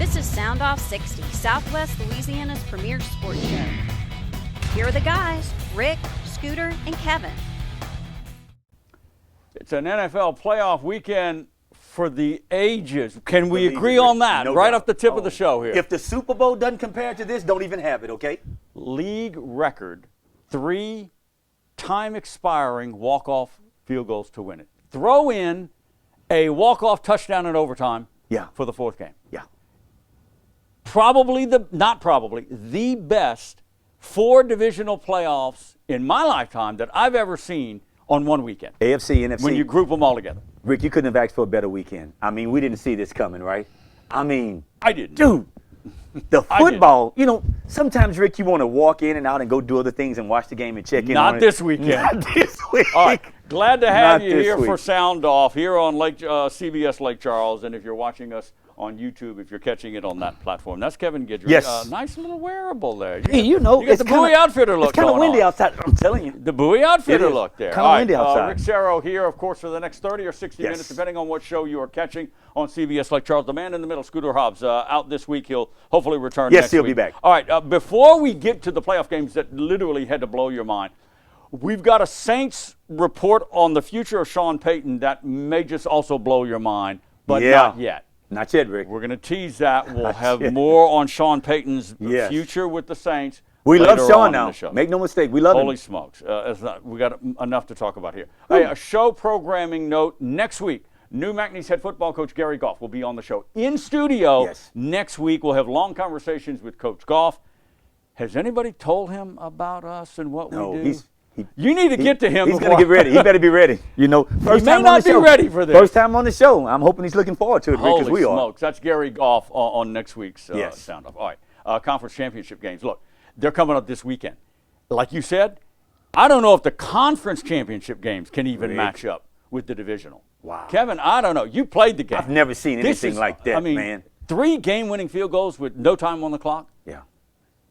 This is SoundOff 60, Southwest Louisiana's premier sports show. Here are the guys, Rick, Scooter, and Kevin. It's an NFL playoff weekend for the ages. Can we agree on that? No right doubt. off the tip of the show here. If the Super Bowl doesn't compare to this, don't even have it, okay? League record, 3 time expiring walk-off field goals to win it. Throw in a walk-off touchdown in overtime for the 4th game. Yeah. The best 4 divisional playoffs in my lifetime that I've ever seen on one weekend. AFC, NFC. When you group them all together. Rick, you couldn't have asked for a better weekend. I mean, we didn't see this coming, right? I mean, I didn't. Dude, the football, you know, sometimes, Rick, you want to walk in and out and go do other things and watch the game and check in on it. Not this weekend. Not this week. All right. Glad to have Not you this here week. for Sound Off here on CBS Lake Charles. And if you're watching us on YouTube, if you're catching it on that platform, that's Kevin Guidry. Yes. Nice little wearable there. Hey, you know, you got it's the Bowie outfitter look It's kind of going windy on. outside, I'm telling you. The Bowie outfitter It is. look there. Kinda All windy outside. Rick Serro here, of course, for the next 30 or 60 minutes, depending on what show you are catching on CBS Lake Charles. The man in the middle, Scooter Hobbs, out this week. He'll hopefully return next week. Yes, he'll be back. All right, before we get to the playoff games that literally had to blow your mind, we've got a Saints report on the future of Sean Payton that may just also blow your mind, but not yet. Not yet, Rick. We're going to tease that. We'll have more on Sean Payton's future with the Saints. We love Sean now. now. Make no mistake, we love him. Holy smokes. We got enough to talk about here. Hey, a show programming note. Next week, New McNeese head football coach Gary Goff will be on the show in studio. Next week, we'll have long conversations with Coach Goff. Has anybody told him about us and what we do? You need to get to him. He's going to get ready. He better be ready. You know, first time on the show. Ready for this. First time on the show. I'm hoping he's looking forward to it, because we are. Holy smokes. That's Gary Goff on next week's Sound Off. All right. Conference championship games. Look, they're coming up this weekend. Like you said, I don't know if the conference championship games can even match up with the divisional. Wow. Kevin, I don't know. You played the game. I've never seen anything like that, man. 3 game-winning field goals with no time on the clock. Yeah.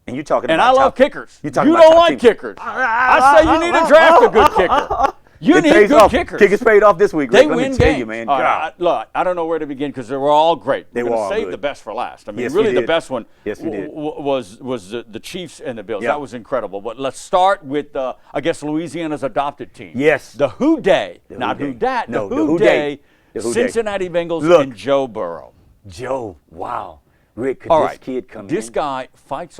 And you're talking and about I love kickers. You don't like kickers. I say you need to draft a good kicker. You need good kickers. Kickers paid off this week. They Rick. win Let me tell games. you, man. Look, I don't know where to begin because they were all great. They were were all save good. the best for last. I mean, Yes, really we the did. best one was the Chiefs and the Bills. Yeah. That was incredible. But let's start with, I guess, Louisiana's adopted team. Yes. The Who Day. Not Who Dat. No, the Who Day. The Who Day. Cincinnati Bengals and Joe Burrow. Joe, wow. Rick, could All this right. kid come in? This guy fights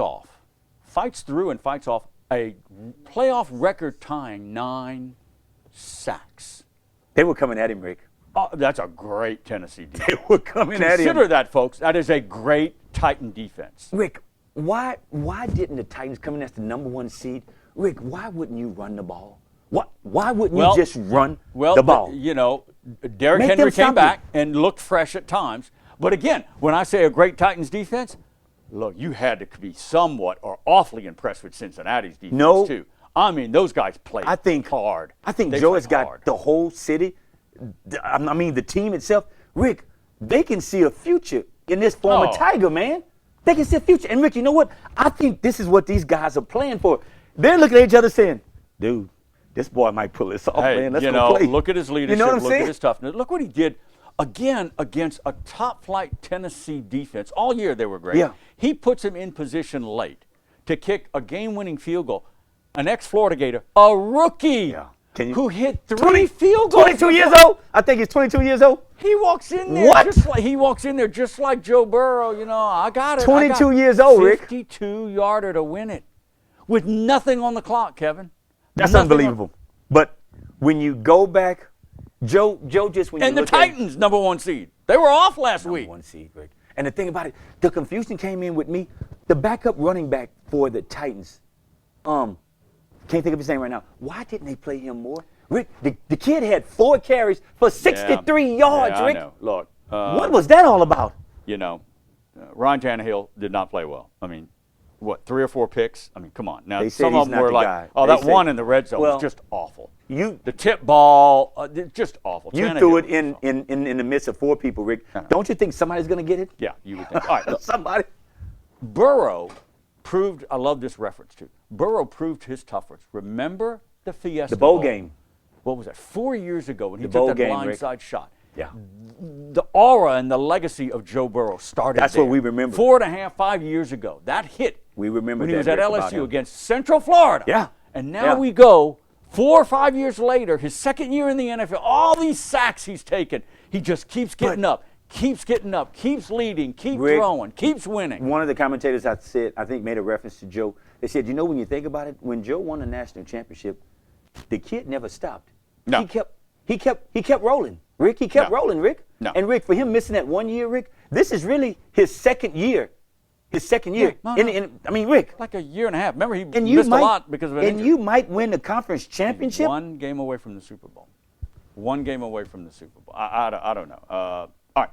through and fights off a playoff record-tying 9 sacks. They were coming at him, Rick. Oh, that's a great Tennessee defense. They were coming at him. Consider that, folks. That is a great Titan defense. Rick, why didn't the Titans come in as the number 1 seed? Rick, why wouldn't you run the ball? Why wouldn't you just run the ball? You know, Derrick Henry came back and looked fresh at times. But again, when I say a great Titans defense, look, you had to be somewhat or awfully impressed with Cincinnati's defense, too. I mean, those guys played hard. I think Joe has got the whole city, I mean, the team itself. Rick, they can see a future in this former Tiger, man. They can see a future. And, Rick, you know what? I think this is what these guys are playing for. They're looking at each other saying, dude, this boy might pull this off, man. Let's go play. Look at his leadership. You know what I'm look saying? at his toughness. Look what he did. Again, against a top-flight Tennessee defense. All year they were great. Yeah. He puts him in position late to kick a game-winning field goal. An ex-Florida Gator, a rookie who hit 3 field goals. 22 years old? I think he's 22 years old. He walks in there just like Joe Burrow. You know, I got it. 22 years old, Rick. 52-yarder to win it with nothing on the clock, Kevin. That's unbelievable. But when you go back, Joe just when you and the look Titans, number 1 seed. They were off last week. Number 1 seed, Rick. And the thing about it, the confusion came in with me. The backup running back for the Titans, can't think of his name right now. Why didn't they play him more? Rick, the kid had 4 carries for 63 yards, Rick. I know. Look. What was that all about? You know, Ryan Tannehill did not play well. I mean, 3 or 4 picks? I mean, come on. Now, some of them were like, that one in the red zone was just awful. The tip ball, just awful. You threw it in the midst of 4 people, Rick. Don't you think somebody's going to get it? Yeah, you would think. All right, look. Somebody. Burrow proved, I love this reference too, Burrow proved his toughness. Remember the Fiesta The bowl game. What was that, 4 years ago when he took that blindside shot? Yeah. The aura and the legacy of Joe Burrow started That's there. what we remember. 4.5, 5 years ago. That hit. We remember when that, he was at Rick, about LSU him. against Central Florida. Yeah. And now Yeah. we go 4 or 5 years later, his second year in the NFL, all these sacks he's taken, he just keeps getting up, keeps leading, keeps throwing, keeps winning. One of the commentators I think made a reference to Joe. They said, you know, when you think about it, when Joe won the national championship, the kid never stopped. No. He kept rolling. Rick, he kept rolling, Rick. No. And Rick, for him missing that 1 year, Rick, this is really his second year. His second year. Yeah, I mean, Rick. Like a year and a half. Remember, he missed a lot because of an injury. And you might win the conference championship. 1 game away from the Super Bowl. 1 game away from the Super Bowl. I don't know. All right.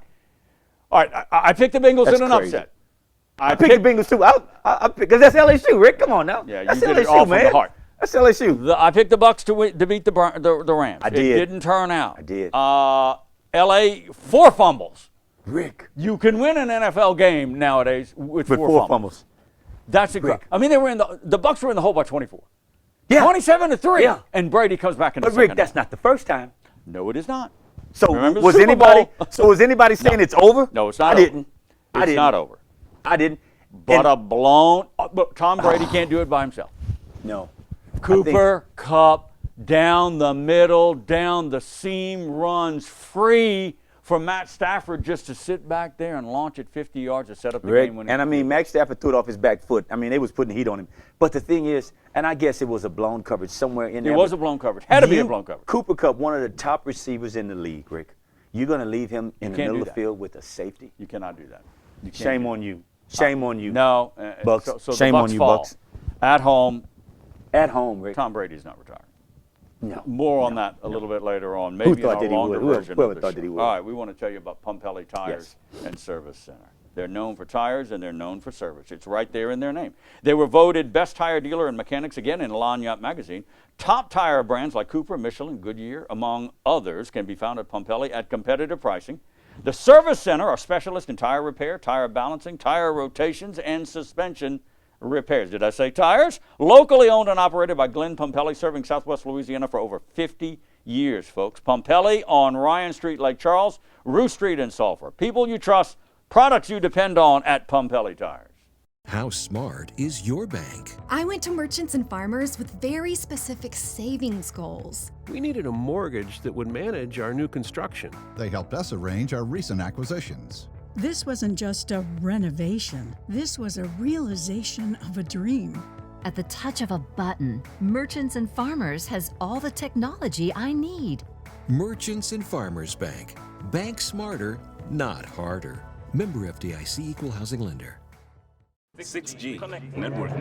I picked the Bengals in an upset. I picked the Bengals too. Because that's LSU, Rick. Come on now. Yeah, that's you did LSU, it all man. from the heart. That's LSU. I picked the Bucs to beat the Rams. I did. It didn't turn out. I did. L.A. 4 fumbles. Rick. You can win an NFL game nowadays with 4 fumbles. That's a great. I mean, they were the Bucs were in the hole by 24. Yeah. 27-3. Yeah. And Brady comes back in the But second Rick, that's half. not the first time. No, it is not. So Remember the was Super anybody? Bowl? So was anybody saying it's over? No, it's not. I didn't. It's not over. I didn't. But but Tom Brady can't do it by himself. No. Cooper Kupp down the middle, down the seam, runs free for Matt Stafford just to sit back there and launch it 50 yards to set up the Rick, game-winning. and I mean, Matt Stafford threw it off his back foot. I mean, they was putting heat on him. But the thing is, and I guess it was a blown coverage somewhere in there. It was a blown coverage. Had to be a blown coverage. Cooper Kupp, one of the top receivers in the league, Rick. You're going to leave him in the middle of the field with a safety? You cannot do that. Shame on you. Shame on you. No. Bucks. So Shame the Bucks on you, fall. Bucks. At home. At home, Rick. Tom Brady's not retiring. No. More on that a little bit later on. Maybe thought in a that he longer would? version Whoever of the thought that he show. would? All right, we want to tell you about Pumpelly Tires and Service Center. They're known for tires and they're known for service. It's right there in their name. They were voted best tire dealer and mechanics again in Lanyard magazine. Top tire brands like Cooper, Michelin, Goodyear, among others, can be found at Pumpelly at competitive pricing. The Service Center are specialists in tire repair, tire balancing, tire rotations, and suspension repairs. Did I say tires? Locally owned and operated by Glenn Pumpelly, serving Southwest Louisiana for over 50 years, folks. Pumpelly on Ryan Street, Lake Charles, Rue Street in Sulphur. People you trust, products you depend on at Pumpelly Tires. How smart is your bank? I went to Merchants and Farmers with very specific savings goals. We needed a mortgage that would manage our new construction. They helped us arrange our recent acquisitions. This wasn't just a renovation. This was a realization of a dream. At the touch of a button, Merchants and Farmers has all the technology I need. Merchants and Farmers Bank. Bank smarter, not harder. Member FDIC Equal Housing Lender. 6G. Network.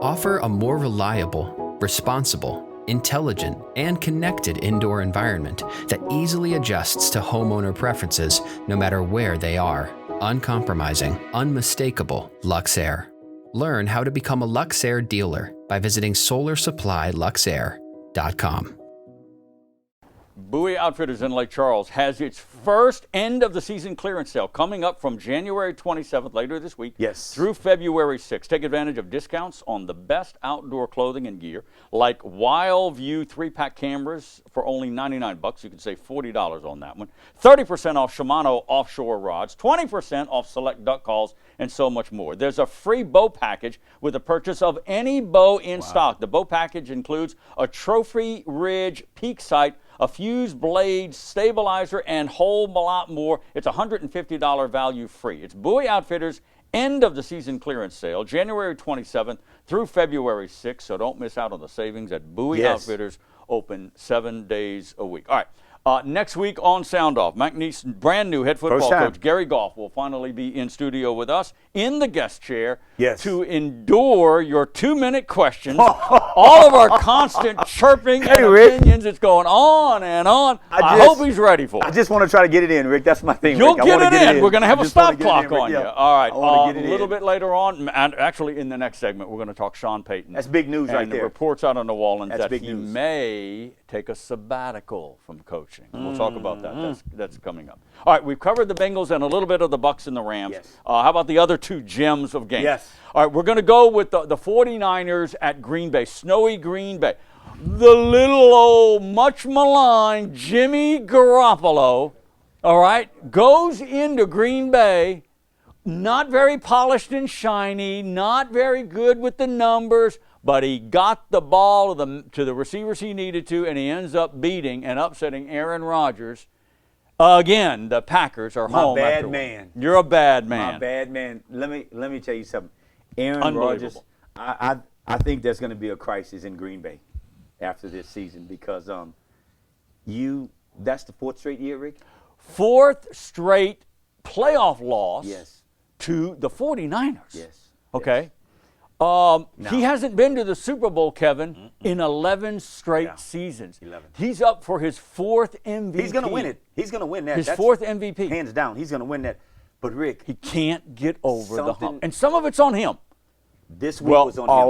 Offer a more reliable, responsible, intelligent, and connected indoor environment that easily adjusts to homeowner preferences no matter where they are. Uncompromising, unmistakable Luxair. Learn how to become a Luxair dealer by visiting solarsupplyluxair.com. Bowie Outfitters in Lake Charles has its first end-of-the-season clearance sale coming up from January 27th, later this week, through February 6th. Take advantage of discounts on the best outdoor clothing and gear, like Wild View 3-pack cameras for only $99. You can save $40 on that one. 30% off Shimano offshore rods, 20% off select duck calls, and so much more. There's a free bow package with the purchase of any bow in stock. The bow package includes a Trophy Ridge peak sight, a fuse blade stabilizer, and whole lot more. It's $150 value free. It's Bowie Outfitters end of the season clearance sale, January 27th through February 6th. So don't miss out on the savings at Bowie Outfitters, open 7 days a week. All right. Next week on SoundOff, McNeese brand new head football coach Gary Goff will finally be in studio with us in the guest chair to endure your 2-minute questions, all of our constant chirping and opinions. It's going on and on. I hope he's ready for it. I just want to try to get it in, Rick. That's my thing. You'll Rick. get it in. We're going to have a stop clock on you. All right. A little bit later on, and actually in the next segment, we're going to talk Sean Payton. That's big news right there. And the reports out on New Orleans that he news. may take a sabbatical from coaching. We'll talk about that. That's coming up. All right, we've covered the Bengals and a little bit of the Bucs and the Rams. How about the other two gems of games? All right, we're going to go with the 49ers at Green Bay, snowy Green Bay. The little old, much maligned Jimmy Garoppolo, all right, goes into Green Bay, not very polished and shiny, not very good with the numbers, but he got the ball to the receivers he needed to, and he ends up beating and upsetting Aaron Rodgers. Again, the Packers are home. My bad man. You're a bad man. My bad man. Let me tell you something. Aaron Rodgers, I think there's going to be a crisis in Green Bay after this season because that's the 4th straight year, Rick? 4th straight playoff loss to the 49ers. Yes. Okay. He hasn't been to the Super Bowl, Kevin, in 11 straight seasons. 11. He's up for his 4th MVP. He's going to win it. He's going to win that. His 4th MVP. Hands down. He's going to win that. But, Rick. He can't get over the hump. And some of it's on him. This week was on him. A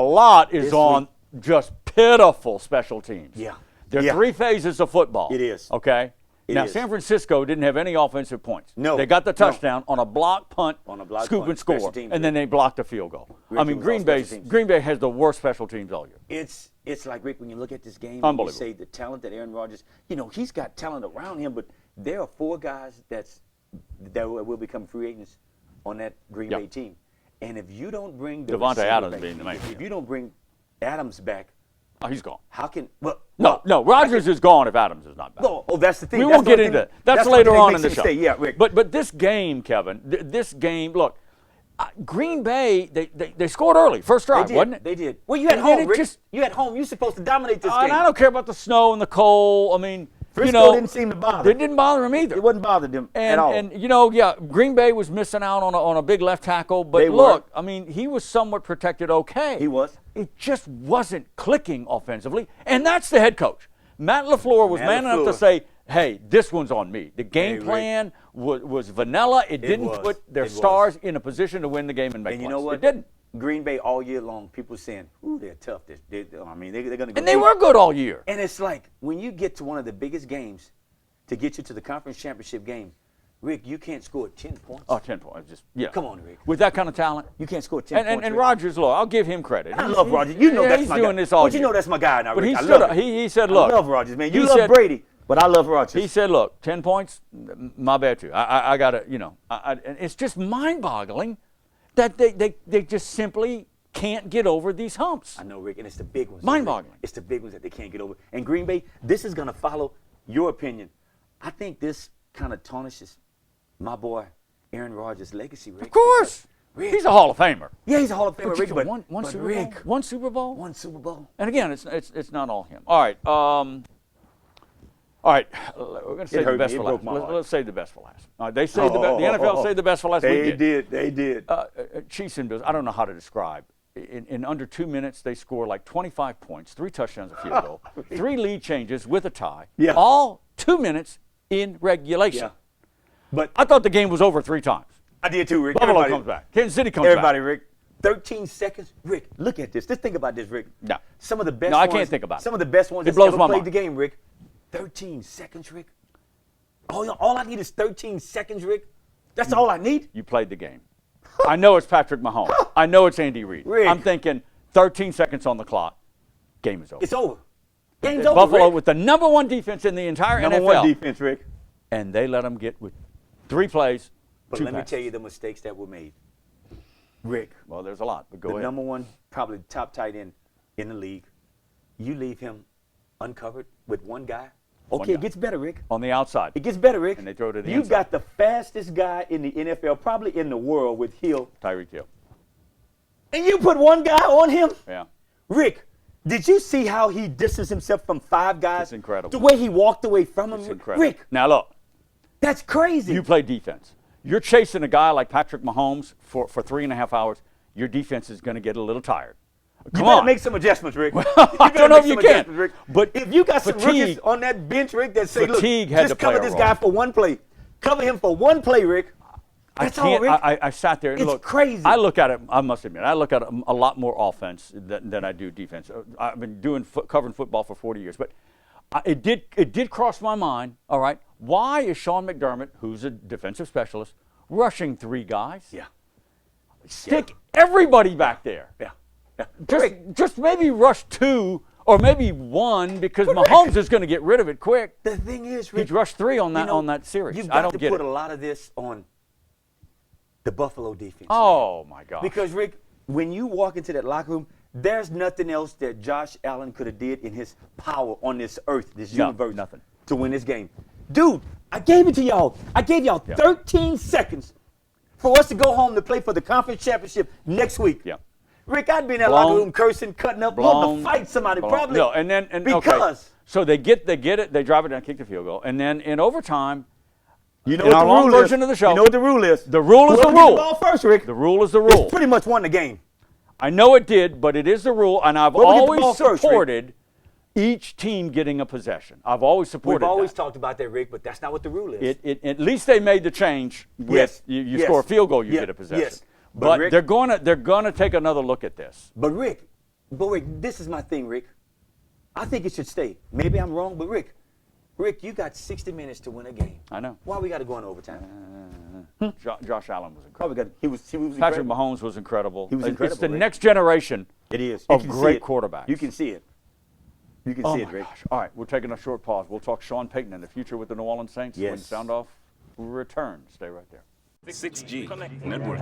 lot is on just pitiful special teams. Yeah. There are 3 phases of football. It is. Okay? Now, San Francisco didn't have any offensive points. No. They got the touchdown on a block punt, scoop and score, and then they blocked the field goal. I mean, Green Bay has the worst special teams all year. It's like, Rick, when you look at this game, unbelievable. You say the talent that Aaron Rodgers, he's got talent around him, but there are 4 guys that will become free agents on that Green Bay team. And if you don't bring Devontae Adams being the main. If you don't bring Adams back, he's gone. How can no? Rodgers is gone if Adams is not back. No, that's the thing. We won't get into that. That's later on in the show. Yeah, Rick. But this game, Kevin, this game. Look, Green Bay they scored early, first drive, wasn't it? They did. Well, you at home, Rick. You at home. You're supposed to dominate this game. I don't care about the snow and the cold. I mean, Frisco didn't seem to bother. It didn't bother him either. It wouldn't bother them at all. And Green Bay was missing out on a big left tackle. But look, I mean, he was somewhat protected okay. He was. It just wasn't clicking offensively. And that's the head coach. Matt LaFleur was man enough to say, hey, this one's on me. The game plan was vanilla. It didn't put their stars in a position to win the game and make And you know what? It didn't. Green Bay all year long, people saying, ooh, they're tough. They're going to go. And they were good all year. And it's like, when you get to one of the biggest games to get you to the conference championship game, Rick, you can't score 10 points. Oh, 10 points. Come on, Rick. With that kind of talent. You can't score 10 points. And Rodgers, look, I'll give him credit. I love Rodgers. You know that's my guy. He's doing this all year. But you know that's my guy now, Rick. But he said, look. I love Rodgers, man. You love Brady, but I love Rodgers. He said, look, 10 points, my bad too. I got to, and it's just mind-boggling that they just simply can't get over these humps. I know, Rick, and it's the big ones. Mind-boggling. It's the big ones that they can't get over. And Green Bay, this is going to follow your opinion. I think this kind of tarnishes my boy Aaron Rodgers' legacy, Rick. Of course. Rick, he's a Hall of Famer. Yeah, he's a Hall of Famer, Rick. But one Super Bowl? One Super Bowl. And again, it's not all him. All right. We're going to save the best for last. Let's save the best for last. They say the NFL saved the best for last. They did. Chiefs and Bills, I don't know how to describe. In under 2 minutes, they score like 25 points, 3 touchdowns, a field goal, 3 lead changes with a tie. Yeah. All 2 minutes in regulation. Yeah. But I thought the game was over 3 times. I did too, Rick. Buffalo comes back. Kansas City comes back. Everybody, Rick. 13 seconds. Rick, look at this. Just think about this, Rick. No. Some of the best I ones, can't think about it. Some of the best ones that ever my played mind. the game, Rick. 13 seconds, Rick. All I need is 13 seconds, Rick. That's all I need. You played the game. I know it's Patrick Mahomes. I know it's Andy Reid. Rick. I'm thinking 13 seconds on the clock. Game is over. It's over. Game's over, Buffalo Rick. with the number 1 defense in the entire NFL. Number 1 defense, Rick. And they let them get with 3 plays, But 2 let me passes. tell you the mistakes that were made. Rick. Well, there's a lot, but go the ahead. number 1, probably top tight end in the league. You leave him uncovered with one guy. Okay, it gets better, Rick. On the outside. It gets better, Rick. And they throw it to the You inside. got the fastest guy in the NFL, probably in the world, with Hill. Tyreek Hill. And you put one guy on him? Yeah. Rick, Did you see how he distanced himself from 5 guys? It's incredible. The way he walked away from him. It's incredible. Rick, Now look, that's crazy. you play defense. You're chasing a guy like Patrick Mahomes for 3.5 hours. Your defense is going to get a little tired. You better make some adjustments, Rick. I don't know if you can. But if you got some rookies on that bench, Rick, that say, look, just cover this guy for one play. Cover him for one play, Rick. That's all, Rick. I sat there and it's look. Crazy. I look at it, I must admit, I look at it a lot more offense than I do defense. I've been covering football for 40 years. But it did cross my mind, all right, why is Sean McDermott, who's a defensive specialist, rushing 3 guys? Yeah. Stick everybody back there. Yeah. Just maybe rush 2 or maybe 1 because Mahomes is going to get rid of it quick. The thing is, Rick, he's rushed 3 on that series. You've I got don't to put a lot of this on the Buffalo defense. Oh, my God. Because, Rick, when you walk into that locker room, there's nothing else that Josh Allen could have did in his power on this earth, this universe, to win this game. Dude, I gave it to y'all. I gave y'all 13 seconds for us to go home to play for the conference championship next week. Yeah. Rick, I'd be in that locker room cursing, cutting up, wanting to fight somebody probably. No, because. So they get it, they drive it down, kick the field goal, and then in overtime, you know in what our the long rule version is. of the show. You know what the rule is. The rule is the Whoever rule. gets the ball first, Rick. The rule is the rule. It's pretty much won the game. I know it did, but it is the rule, and I've always supported each team getting a possession. I've always supported that. We've always talked about that, Rick, but that's not what the rule is. At least they made the change with you score a field goal, you get a possession. Yes. But Rick, they're gonna take another look at this. But Rick, this is my thing, Rick. I think it should stay. Maybe I'm wrong, but Rick, you got 60 minutes to win a game. I know. Why we got to go in overtime? Josh Allen was incredible. He was Patrick Mahomes was incredible. He was incredible. It's the next generation. It is. Of great quarterbacks. You can see it. You can see it, Rick. Gosh. All right, we're taking a short pause. We'll talk Sean Payton and the future with the New Orleans Saints when SoundOff returns. Stay right there. 6G Network.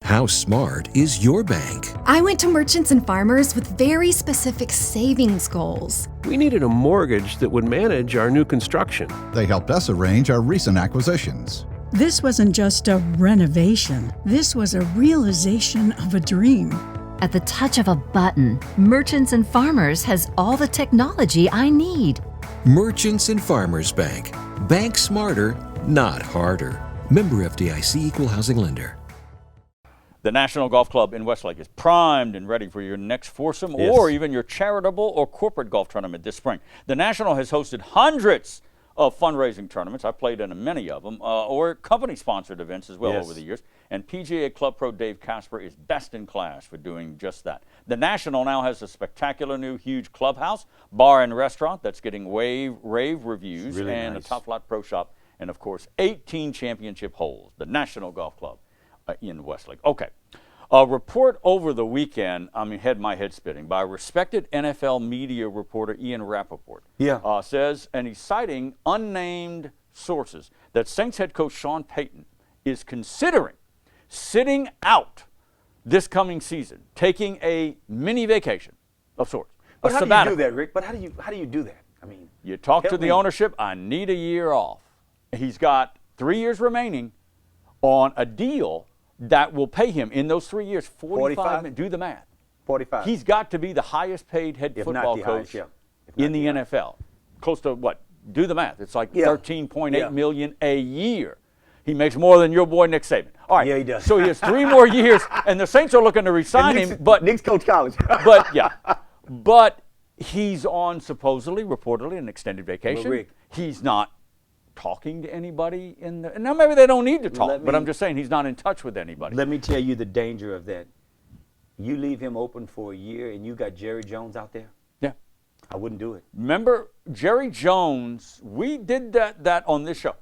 How smart is your bank? I went to Merchants and Farmers with very specific savings goals. We needed a mortgage that would manage our new construction. They helped us arrange our recent acquisitions. This wasn't just a renovation. This was a realization of a dream. At the touch of a button, Merchants and Farmers has all the technology I need. Merchants and Farmers Bank. Bank smarter, not harder. Member FDIC Equal Housing Lender. The National Golf Club in Westlake is primed and ready for your next foursome or even your charitable or corporate golf tournament this spring. The National has hosted hundreds of fundraising tournaments. I've played in many of them, or company-sponsored events as well over the years. And PGA Club Pro Dave Casper is best in class for doing just that. The National now has a spectacular new huge clubhouse, bar and restaurant that's getting rave reviews, really and nice. a top flight pro shop, and of course 18 championship holes. The National Golf Club in Westlake. Okay. A report over the weekend, had my head spinning, by respected NFL media reporter Ian Rappaport. Says, and he's citing unnamed sources, that Saints head coach Sean Payton is considering sitting out this coming season, taking a mini vacation of sorts. But how do you do that, Rick? But how do you do that? You talk to the ownership, I need a year off. He's got 3 years remaining on a deal that will pay him in those 3 years 45 million. Do the math. 45. He's got to be the highest paid head football coach in the NFL. Close to what? Do the math. It's like $13.8 million a year. He makes more than your boy Nick Saban. All right. Yeah, he does. So he has 3 more years, and the Saints are looking to re-sign him. But Nick's coach college. but he's on reportedly an extended vacation. Rick, he's not talking to anybody now maybe they don't need to talk, but I'm just saying he's not in touch with anybody. Let me tell you the danger of that. You leave him open for a year and you got Jerry Jones out there? Yeah. I wouldn't do it. Remember Jerry Jones, we did that on this show.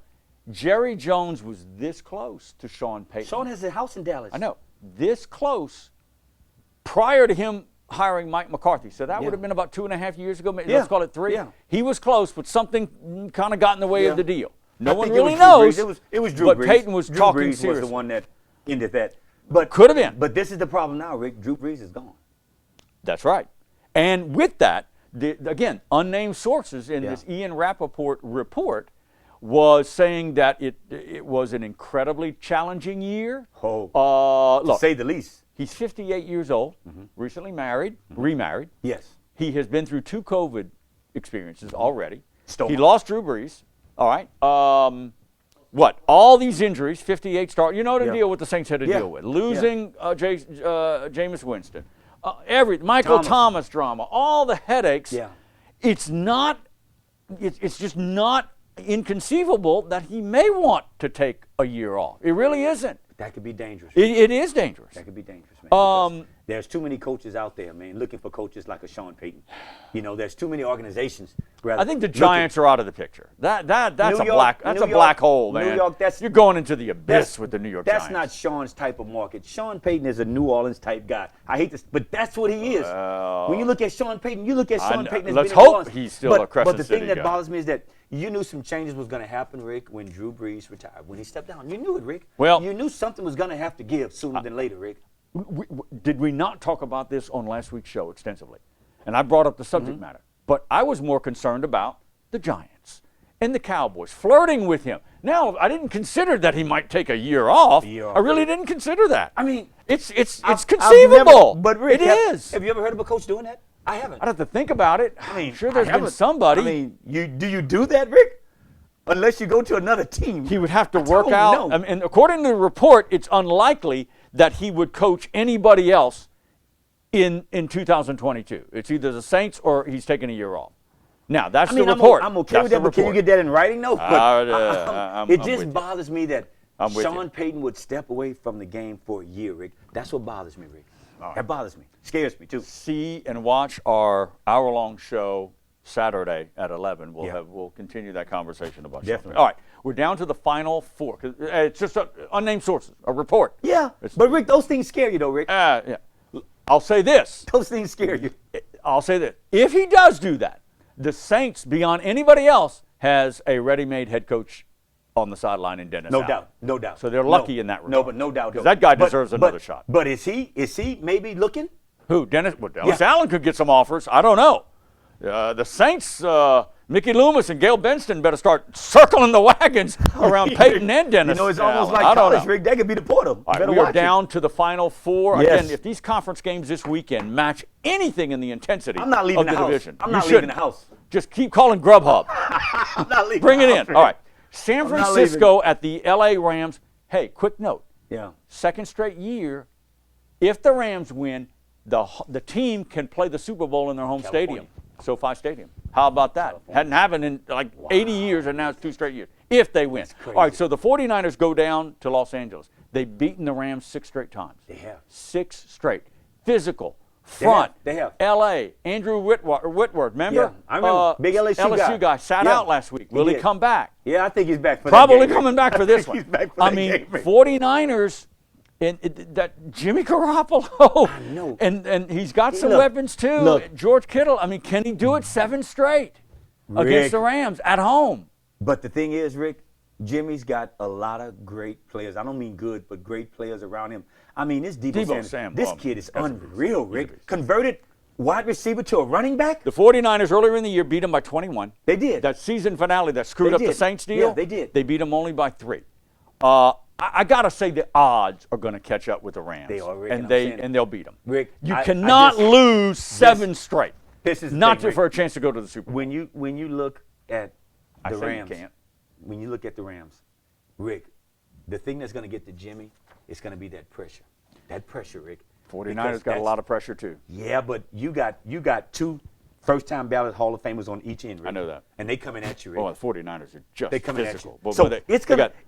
Jerry Jones was this close to Sean Payton. Sean has a house in Dallas. I know. This close prior to him hiring Mike McCarthy. So that would have been about 2.5 years ago. Let's call it 3. Yeah. He was close, but something kind of got in the way of the deal. No one think really knows. It was Drew Brees. But Payton was talking Brees seriously. was the one that ended that. But could have been. But this is the problem now, Rick. Drew Brees is gone. That's right. And with that, again, unnamed sources in this Ian Rappaport report was saying that it was an incredibly challenging year. To say the least. He's 58 years old, recently married, remarried. Yes. He has been through 2 COVID experiences already. He lost Drew Brees. All right. All these injuries, 58 start. You know the deal what the Saints had to deal with. Losing Jameis Winston. Michael Thomas drama. All the headaches. Yeah. It's just not inconceivable that he may want to take a year off. It really isn't. That could be dangerous. It is dangerous. That could be dangerous, man. There's too many coaches out there, man, looking for coaches like a Sean Payton. There's too many organizations. I think the Giants are out of the picture. That's a black hole, man. New York, you're going into the abyss with the New York Giants. That's not Sean's type of market. Sean Payton is a New Orleans type guy. I hate this, but that's what he is. When you look at Sean Payton, as let's being hope he's still a Crescent But the City thing that guy. bothers me is that you knew some changes was going to happen, Rick, when Drew Brees retired. When he stepped down, you knew it, Rick. Well, you knew something was going to have to give sooner than later, Rick. Did we not talk about this on last week's show extensively? And I brought up the subject matter. But I was more concerned about the Giants and the Cowboys flirting with him. Now, I didn't consider that he might take a year off. I really didn't consider that. I mean, it's conceivable. But Rick, it is. Have you ever heard of a coach doing that? I haven't. I'd have to think about it. I mean, sure, there's been somebody. I mean, do you do that, Rick? Unless you go to another team. He would have to work out. And according to the report, it's unlikely that he would coach anybody else in 2022. It's either the Saints or he's taking a year off. Now, that's the report. I'm okay with that, but can you get that in writing, though? It just bothers me that Sean Payton would step away from the game for a year, Rick. That's what bothers me, Rick. That bothers me. Scares me, too. See and watch our hour-long show Saturday at 11. We'll continue that conversation about Definitely. All right, we're down to the final 4. It's just unnamed sources, a report. Yeah, but Rick, those things scare you, though, Rick. Yeah. I'll say this. Those things scare you. I'll say this. If he does do that, the Saints, beyond anybody else, has a ready-made head coach on the sideline in Dennis Allen. No doubt. So they're lucky in that regard. No, but no doubt. Because that guy deserves another shot. But is he maybe looking? Who? Dennis? Well, Dallas Allen could get some offers. I don't know. The Saints, Mickey Loomis and Gail Benston better start circling the wagons around Peyton and Dennis. It's almost like college, Rick. They could be the portal. All right, we are down to the final 4. Yes. Again, if these conference games this weekend match anything in the intensity I'm not leaving of the house. division, I'm not leaving the house. Just keep calling Grubhub. I'm not leaving Bring the it house, in. All right. San Francisco leaving. at the LA Rams. Hey, quick note. Yeah. Second straight year, if the Rams win, the team can play the Super Bowl in their home stadium, SoFi Stadium. How about that? Hadn't happened in like 80 years, and now it's 2 straight years. If they win. All right, so the 49ers go down to Los Angeles. They've beaten the Rams 6 straight times. They have. 6 straight. Physical. Front. They have. L.A. Andrew Whitworth, remember? Yeah, I remember. Big LSU guy sat out last week. Will he come back? Yeah, I think he's back for Probably that game. coming back for this one. He's back for that game. 49ers, that Jimmy Garoppolo. I know. And he's got some weapons too. Look. George Kittle. I mean, can he do it 7 straight against the Rams at home? But the thing is, Rick, Jimmy's got a lot of great players. I don't mean good, but great players around him. I mean, this Deebo Samuel, this kid is unreal, Rick. Converted wide receiver to a running back. The 49ers earlier in the year beat him by 21. They did. That season finale that screwed up the Saints deal. Yeah, they did. They beat him only by 3. I got to say the odds are going to catch up with the Rams. They are, Rick, and they'll beat them. Rick, you cannot lose 7 straight. This is not thing, for a chance to go to the Super Bowl. When you look at the Rams, you can't. When you look at the Rams, Rick, the thing that's going to get to Jimmy is going to be that pressure. That pressure, Rick. 49ers got a lot of pressure too. Yeah, but you got 2 first-time ballot Hall of Famers on each end, Rick. I know that. And they coming at you, Rick. Oh, the 49ers are just coming physical. at you. So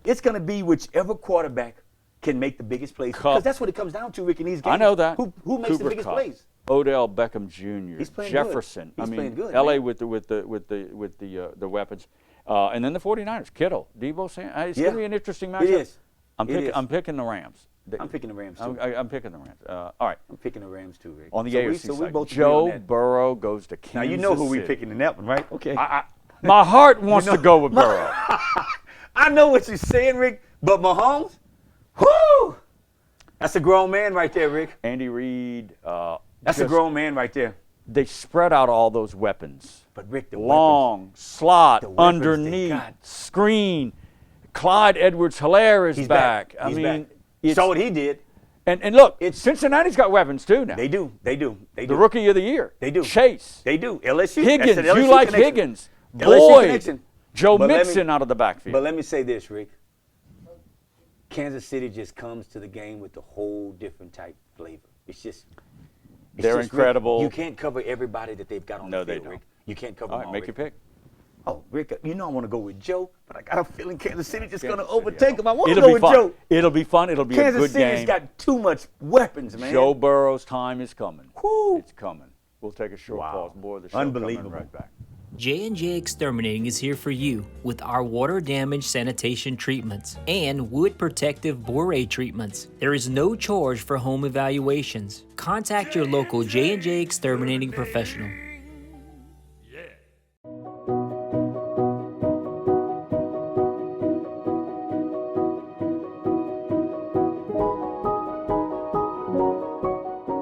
it's gonna be whichever quarterback can make the biggest plays. Because that's what it comes down to, Rick, in these games. I know that. Who makes the biggest plays? Odell Beckham Jr. He's playing Jefferson. Good. He's playing good. LA with the weapons. And then the 49ers. Kittle, Deebo Samuel. It's going to be an interesting matchup. It is. I'm picking the Rams. I'm picking the Rams, too. I'm picking the Rams. All right. I'm picking the Rams, too, Rick. On the AFC side, Joe Burrow goes to Kansas Now, you know who City. we're picking in that one, right? Okay. My heart wants to go with Burrow. I know what you're saying, Rick, but Mahomes, whoo! That's a grown man right there, Rick. Andy Reid. That's a grown man right there. they spread out all those weapons. But Rick, the long, weapons, slot, the weapons underneath, screen. Clyde Edwards-Helaire is back. I mean, so what he did. And look, Cincinnati's got weapons too now. They do. The Rookie of the Year. They do. Chase. They do. LSU. Higgins. LSU You like connection. Higgins. LSU Boyd. connection. Joe Mixon out of the backfield. But let me say this, Rick. Kansas City just comes to the game with a whole different type flavor. They're incredible. Rick, you can't cover everybody that they've got on the field, they don't. Rick. You can't cover All them right, all, make Rick. your pick. Oh, Rick, you know I want to go with Joe, but I got a feeling Kansas City just going to overtake them. I want to It'll go be with fun. Joe. It'll be fun. It'll be a good Kansas City's game. got too much weapons, man. Joe Burrow's time is coming. Woo. It's coming. We'll take a short pause. More of the show Unbelievable. coming right back. J&J Exterminating is here for you with our water damage sanitation treatments and wood protective borate treatments. There is no charge for home evaluations. Contact your local J&J Exterminating professional.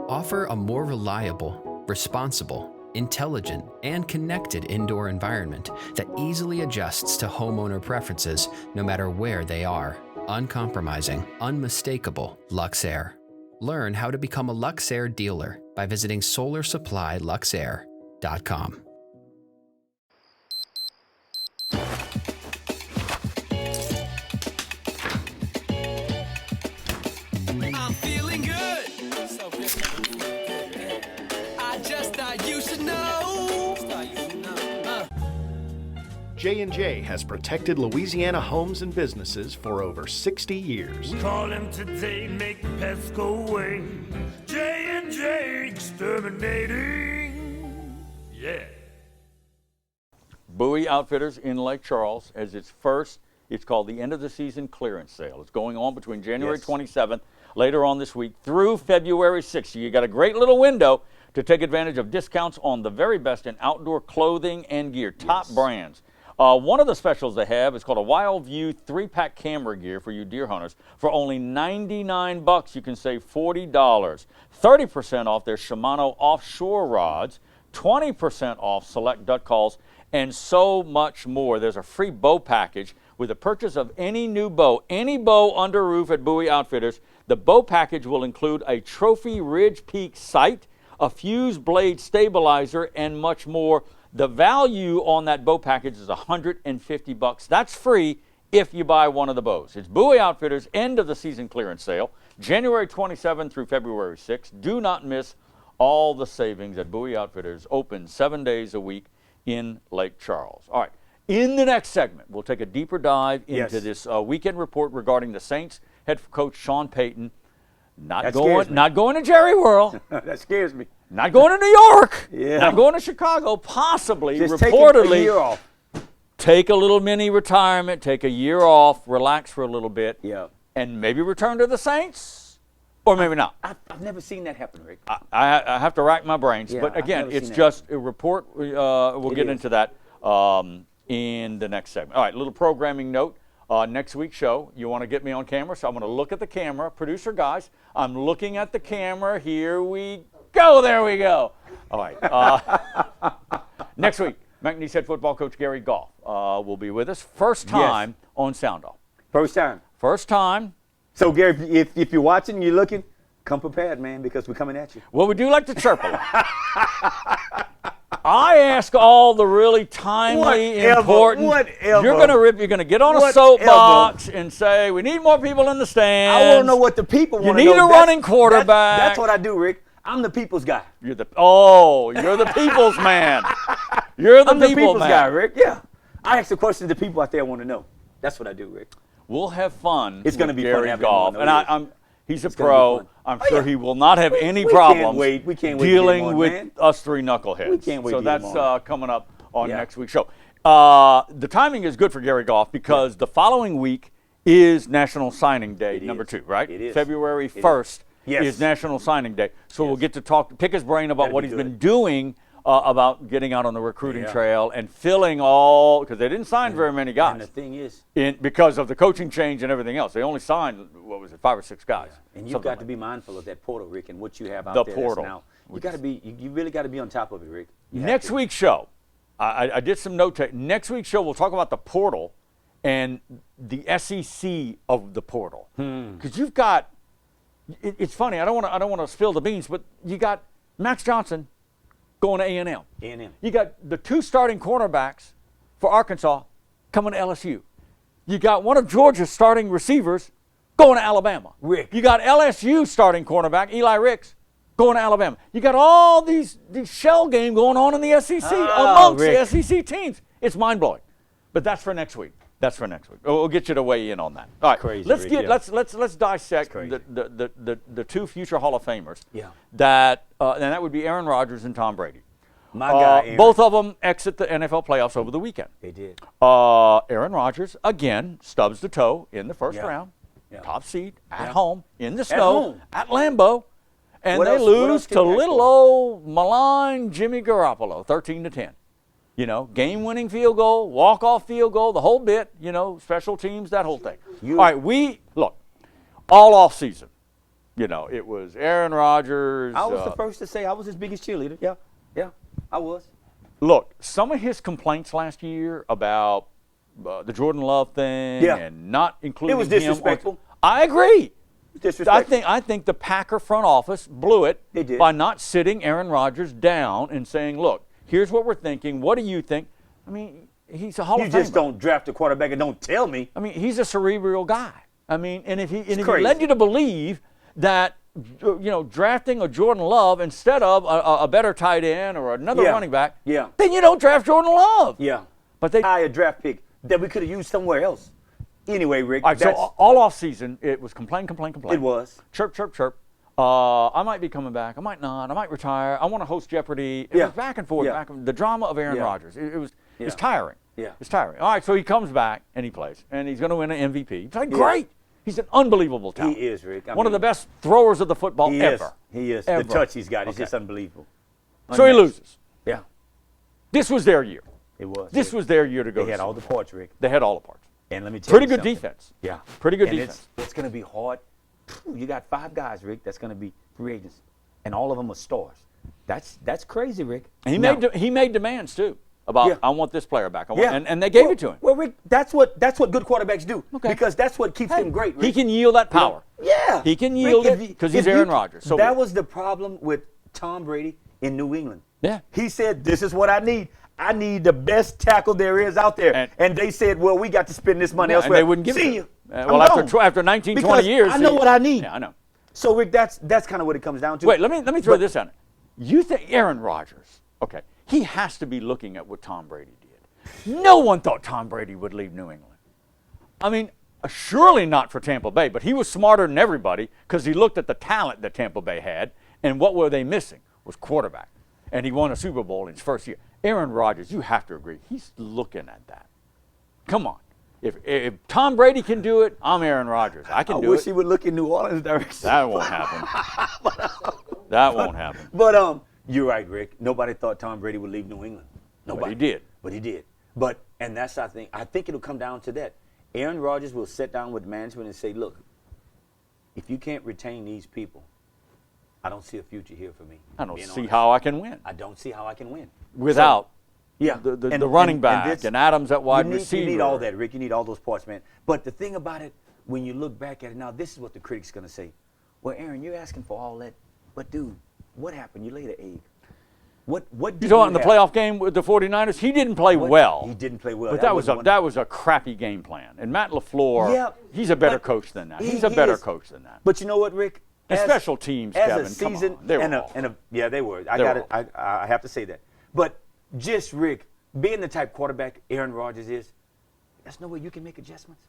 Offer a more reliable, responsible, intelligent, and connected indoor environment that easily adjusts to homeowner preferences no matter where they are. Uncompromising, unmistakable Luxair. Learn how to become a Luxair dealer by visiting solarsupplyluxair.com. I'm feeling good. So good. I just thought you should know. J&J has protected Louisiana homes and businesses for over 60 years. Call him today, make pests go away. J&J Exterminating. Yeah. Bowie Outfitters in Lake Charles has its first, it's called the end of the season clearance sale. It's going on between January 27th, later on this week, through February 6th. You got a great little window to take advantage of discounts on the very best in outdoor clothing and gear, top brands. One of the specials they have is called a Wild View 3-pack camera gear for you deer hunters. For only $99, you can save $40. 30% off their Shimano offshore rods, 20% off select duck calls, and so much more. There's a free bow package with the purchase of any new bow, any bow under roof at Bowie Outfitters. The bow package will include a Trophy Ridge Peak sight, a fuse blade stabilizer, and much more. The value on that bow package is $150. That's free if you buy one of the bows. It's Bowie Outfitters' end of the season clearance sale, January 27th through February 6th. Do not miss all the savings at Bowie Outfitters, open 7 days a week in Lake Charles. All right, in the next segment, we'll take a deeper dive into this weekend report regarding the Saints head coach Sean Payton. Not going to Jerry World. That scares me. Not going to New York. Yeah. Not going to Chicago. Possibly, just reportedly, take a year off. Take a little mini retirement. Take a year off. Relax for a little bit. Yeah. And maybe return to the Saints, or maybe not. I've never seen that happen, Rick. I have to rack my brains. Yeah, but again, it's just a report. We'll get into that in the next segment. All right, little programming note. Next week's show, you want to get me on camera, so I'm going to look at the camera. Producer guys, I'm looking at the camera. Here we go. There we go. All right. Next week, McNeese head football coach Gary Goff will be with us. First time on SoundOff. First time. First time. So, Gary, if you're watching, you're looking, come prepared, man, because we're coming at you. Well, we do like to chirp a lot. I ask all the really timely, important. Whatever. You're going to get on a soapbox and say, we need more people in the stands. I want to know what the people want to know. You need a running quarterback. That's what I do, Rick. I'm the people's guy. You're the people's man. You're the people's guy, Rick. Yeah. I ask the questions the people out there want to know. That's what I do, Rick. We'll have fun. It's going to be Gary fun. Goff. And he's a pro. I'm sure he will not have any problems we can't wait dealing with us three knuckleheads. We can't wait so to get that's coming up on next week's show. The timing is good for Gary Goff because the following week is National Signing Day, number 2, right? It is. February 1st is National Signing Day. So we'll get to pick his brain about what he's been doing about getting out on the recruiting trail and filling all, because they didn't sign very many guys. And the thing is, because of the coaching change and everything else, they only signed, 5 or 6 guys. And you've got to be mindful of that portal, Rick, and what you have out the there. Portal. Now, You got to be. You really got to be on top of it, Rick. Next week's show, I did some note taking. Next week's show, we'll talk about the portal and the SEC of the portal. Because you've got. It's funny. I don't want to spill the beans, but you got Max Johnson going to A&M. A&M. You got the 2 starting cornerbacks for Arkansas coming to LSU. You got one of Georgia's starting receivers going to Alabama. Rick. You got LSU starting cornerback Eli Ricks going to Alabama. You got all these shell game going on in the SEC amongst Rick. the SEC teams. It's mind blowing. But that's for next week. We'll get you to weigh in on that. All right, crazy, let's Rick, get yeah. let's dissect the 2 future Hall of Famers. Yeah. That and that would be Aaron Rodgers and Tom Brady. My guy, Aaron. Both of them exit the NFL playoffs over the weekend. They did. Aaron Rodgers again stubs the toe in the first round, top seed at home in the snow at Lambeau, and What they else- what lose else can to you ask little for? old maligned Jimmy Garoppolo, 13-10. You know, game-winning field goal, walk-off field goal, the whole bit. You know, special teams, that whole thing. All right, all off season. You know, it was Aaron Rodgers. I was the first to say I was his biggest cheerleader. Yeah, I was. Look, some of his complaints last year about the Jordan Love thing and not including It was him disrespectful. I agree. Disrespectful. I think the Packer front office blew it They did. by not sitting Aaron Rodgers down and saying, look, here's what we're thinking. What do you think? I mean, he's a Hall of Famer. You just don't draft a quarterback and don't tell me. I mean, he's a cerebral guy. I mean, and if he crazy. led you to believe that, you know, drafting a Jordan Love instead of a better tight end or another running back, then you don't draft Jordan Love. Yeah. But they higher draft pick that we could have used somewhere else. Anyway, Rick. All right, so all off season, it was complain. It was. Chirp, chirp, chirp. I might be coming back. I might not. I might retire. I want to host Jeopardy. It was back and forth. The drama of Aaron Rodgers. It was tiring. Yeah. It's tiring. All right, so he comes back and he plays, and he's going to win an MVP. He's like, great. He's an unbelievable talent. He is, Rick. One of the best throwers of the football ever. He is. Ever. The touch he's got is just unbelievable. So he loses. Yeah. This was their year. It was. This was their year to go. They had all the parts, Rick. They had all the parts. And let me tell Pretty you good something. defense. Yeah. Pretty good And defense. It's going to be hard. You got 5 guys, Rick, that's going to be free agents. And all of them are stars. That's crazy, Rick. And he made demands, too, about, I want this player back. And they gave it to him. Well, Rick, that's what good quarterbacks do. Okay. Because that's what keeps them great, Rick. He can yield that power. Yeah. He can yield it because he's Aaron Rodgers. So that was the problem with Tom Brady in New England. Yeah. He said, this is what I need. I need the best tackle there is out there. And they said, well, we got to spend this money elsewhere. And they wouldn't give See it. you. Well, after 19, 20 years. I know what I need. Yeah, I know. So, Rick, that's kind of what it comes down to. Wait, let me throw this on it. You think Aaron Rodgers, okay, he has to be looking at what Tom Brady did. No one thought Tom Brady would leave New England. I mean, surely not for Tampa Bay, but he was smarter than everybody because he looked at the talent that Tampa Bay had, and what were they missing was quarterback. And he won a Super Bowl in his first year. Aaron Rodgers, you have to agree, he's looking at that. Come on. If Tom Brady can do it, I'm Aaron Rodgers. I can do it. I wish he would look in New Orleans direction. That won't happen. That won't happen. But you're right, Rick. Nobody thought Tom Brady would leave New England. Nobody. But he did. But he did. And that's, I think it'll come down to that. Aaron Rodgers will sit down with management and say, look, if you can't retain these people, I don't see a future here for me. I don't see how I can win. I don't see how I can win. Without the running back and Adams at wide receiver. You need all that, Rick. You need all those parts, man. But the thing about it, when you look back at it now, this is what the critic's going to say. Well, Aaron, you're asking for all that. But, dude, what happened? You laid an egg. What you talking in the playoff game with the 49ers? He didn't play well. He didn't play well. But that was a crappy game plan. And Matt LaFleur, he's a better coach than that. He's a better coach than that. But you know what, Rick? And special teams, Kevin, come on. They were awful. Yeah, they were. I have to say that. But just, Rick, being the type quarterback Aaron Rodgers is, there's no way you can make adjustments.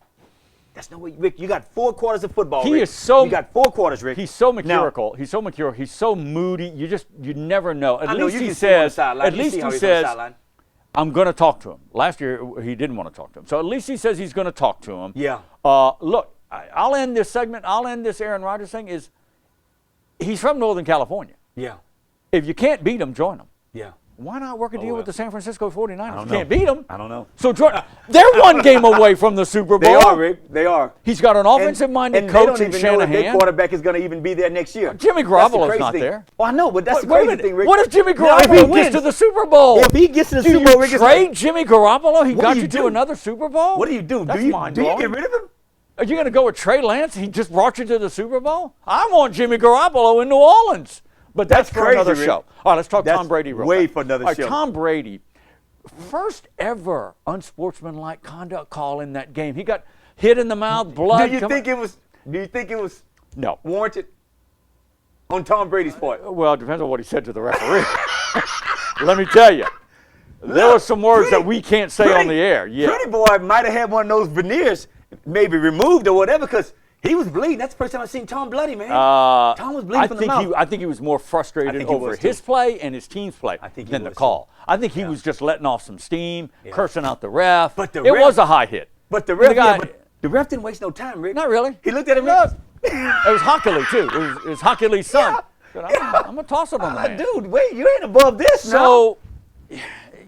That's no way. Rick, you got 4 quarters of football, Rick. You got 4 quarters, Rick. He's so mercurial. He's so mercurial. He's so moody. You never know. At least he says, I'm going to talk to him. Last year, he didn't want to talk to him. So at least he says he's going to talk to him. Yeah. Look, I'll end this segment. I'll end this Aaron Rodgers thing is he's from Northern California. Yeah. If you can't beat him, join him. Yeah. Why not work a deal with the San Francisco 49ers? You know. can't beat them. I don't know. So they're one game away from the Super Bowl. They are, Rick. They are. He's got an offensive-minded coach in Shanahan. They don't even know if their quarterback is going to even be there next year. Jimmy Garoppolo's not there. Well, I know, but that's the crazy thing, Rick. What if Jimmy Garoppolo gets to the Super Bowl? If he gets to the Super Bowl, Rick, trade Jimmy Garoppolo? He got you to another Super Bowl? What do you do? That's do you get rid of him? Are you going to go with Trey Lance? He just brought you to the Super Bowl? I want Jimmy Garoppolo in New Orleans. But that's for crazy, another Rick. show. All right, let's talk Tom Brady real quick. For another show. Tom Brady, first ever unsportsmanlike conduct call in that game. He got hit in the mouth, blood. Do you think it was no warranted on Tom Brady's part? Well, it depends on what he said to the referee. Let me tell you. There were some words that we can't say on the air. Yeah. Pretty boy might have had one of those veneers maybe removed or whatever because he was bleeding. That's the first time I've seen Tom bloody, man. Tom was bleeding from the mouth. I think he was more frustrated over his play and his team's play than the call. I think he was just letting off some steam, cursing out the ref. But it was a high hit. But the ref didn't waste no time, Rick. Not really. He looked at him. It was Hockley, too. It was Hockley's son. I'm going to toss it on the man. Dude, wait, you ain't above this now. So,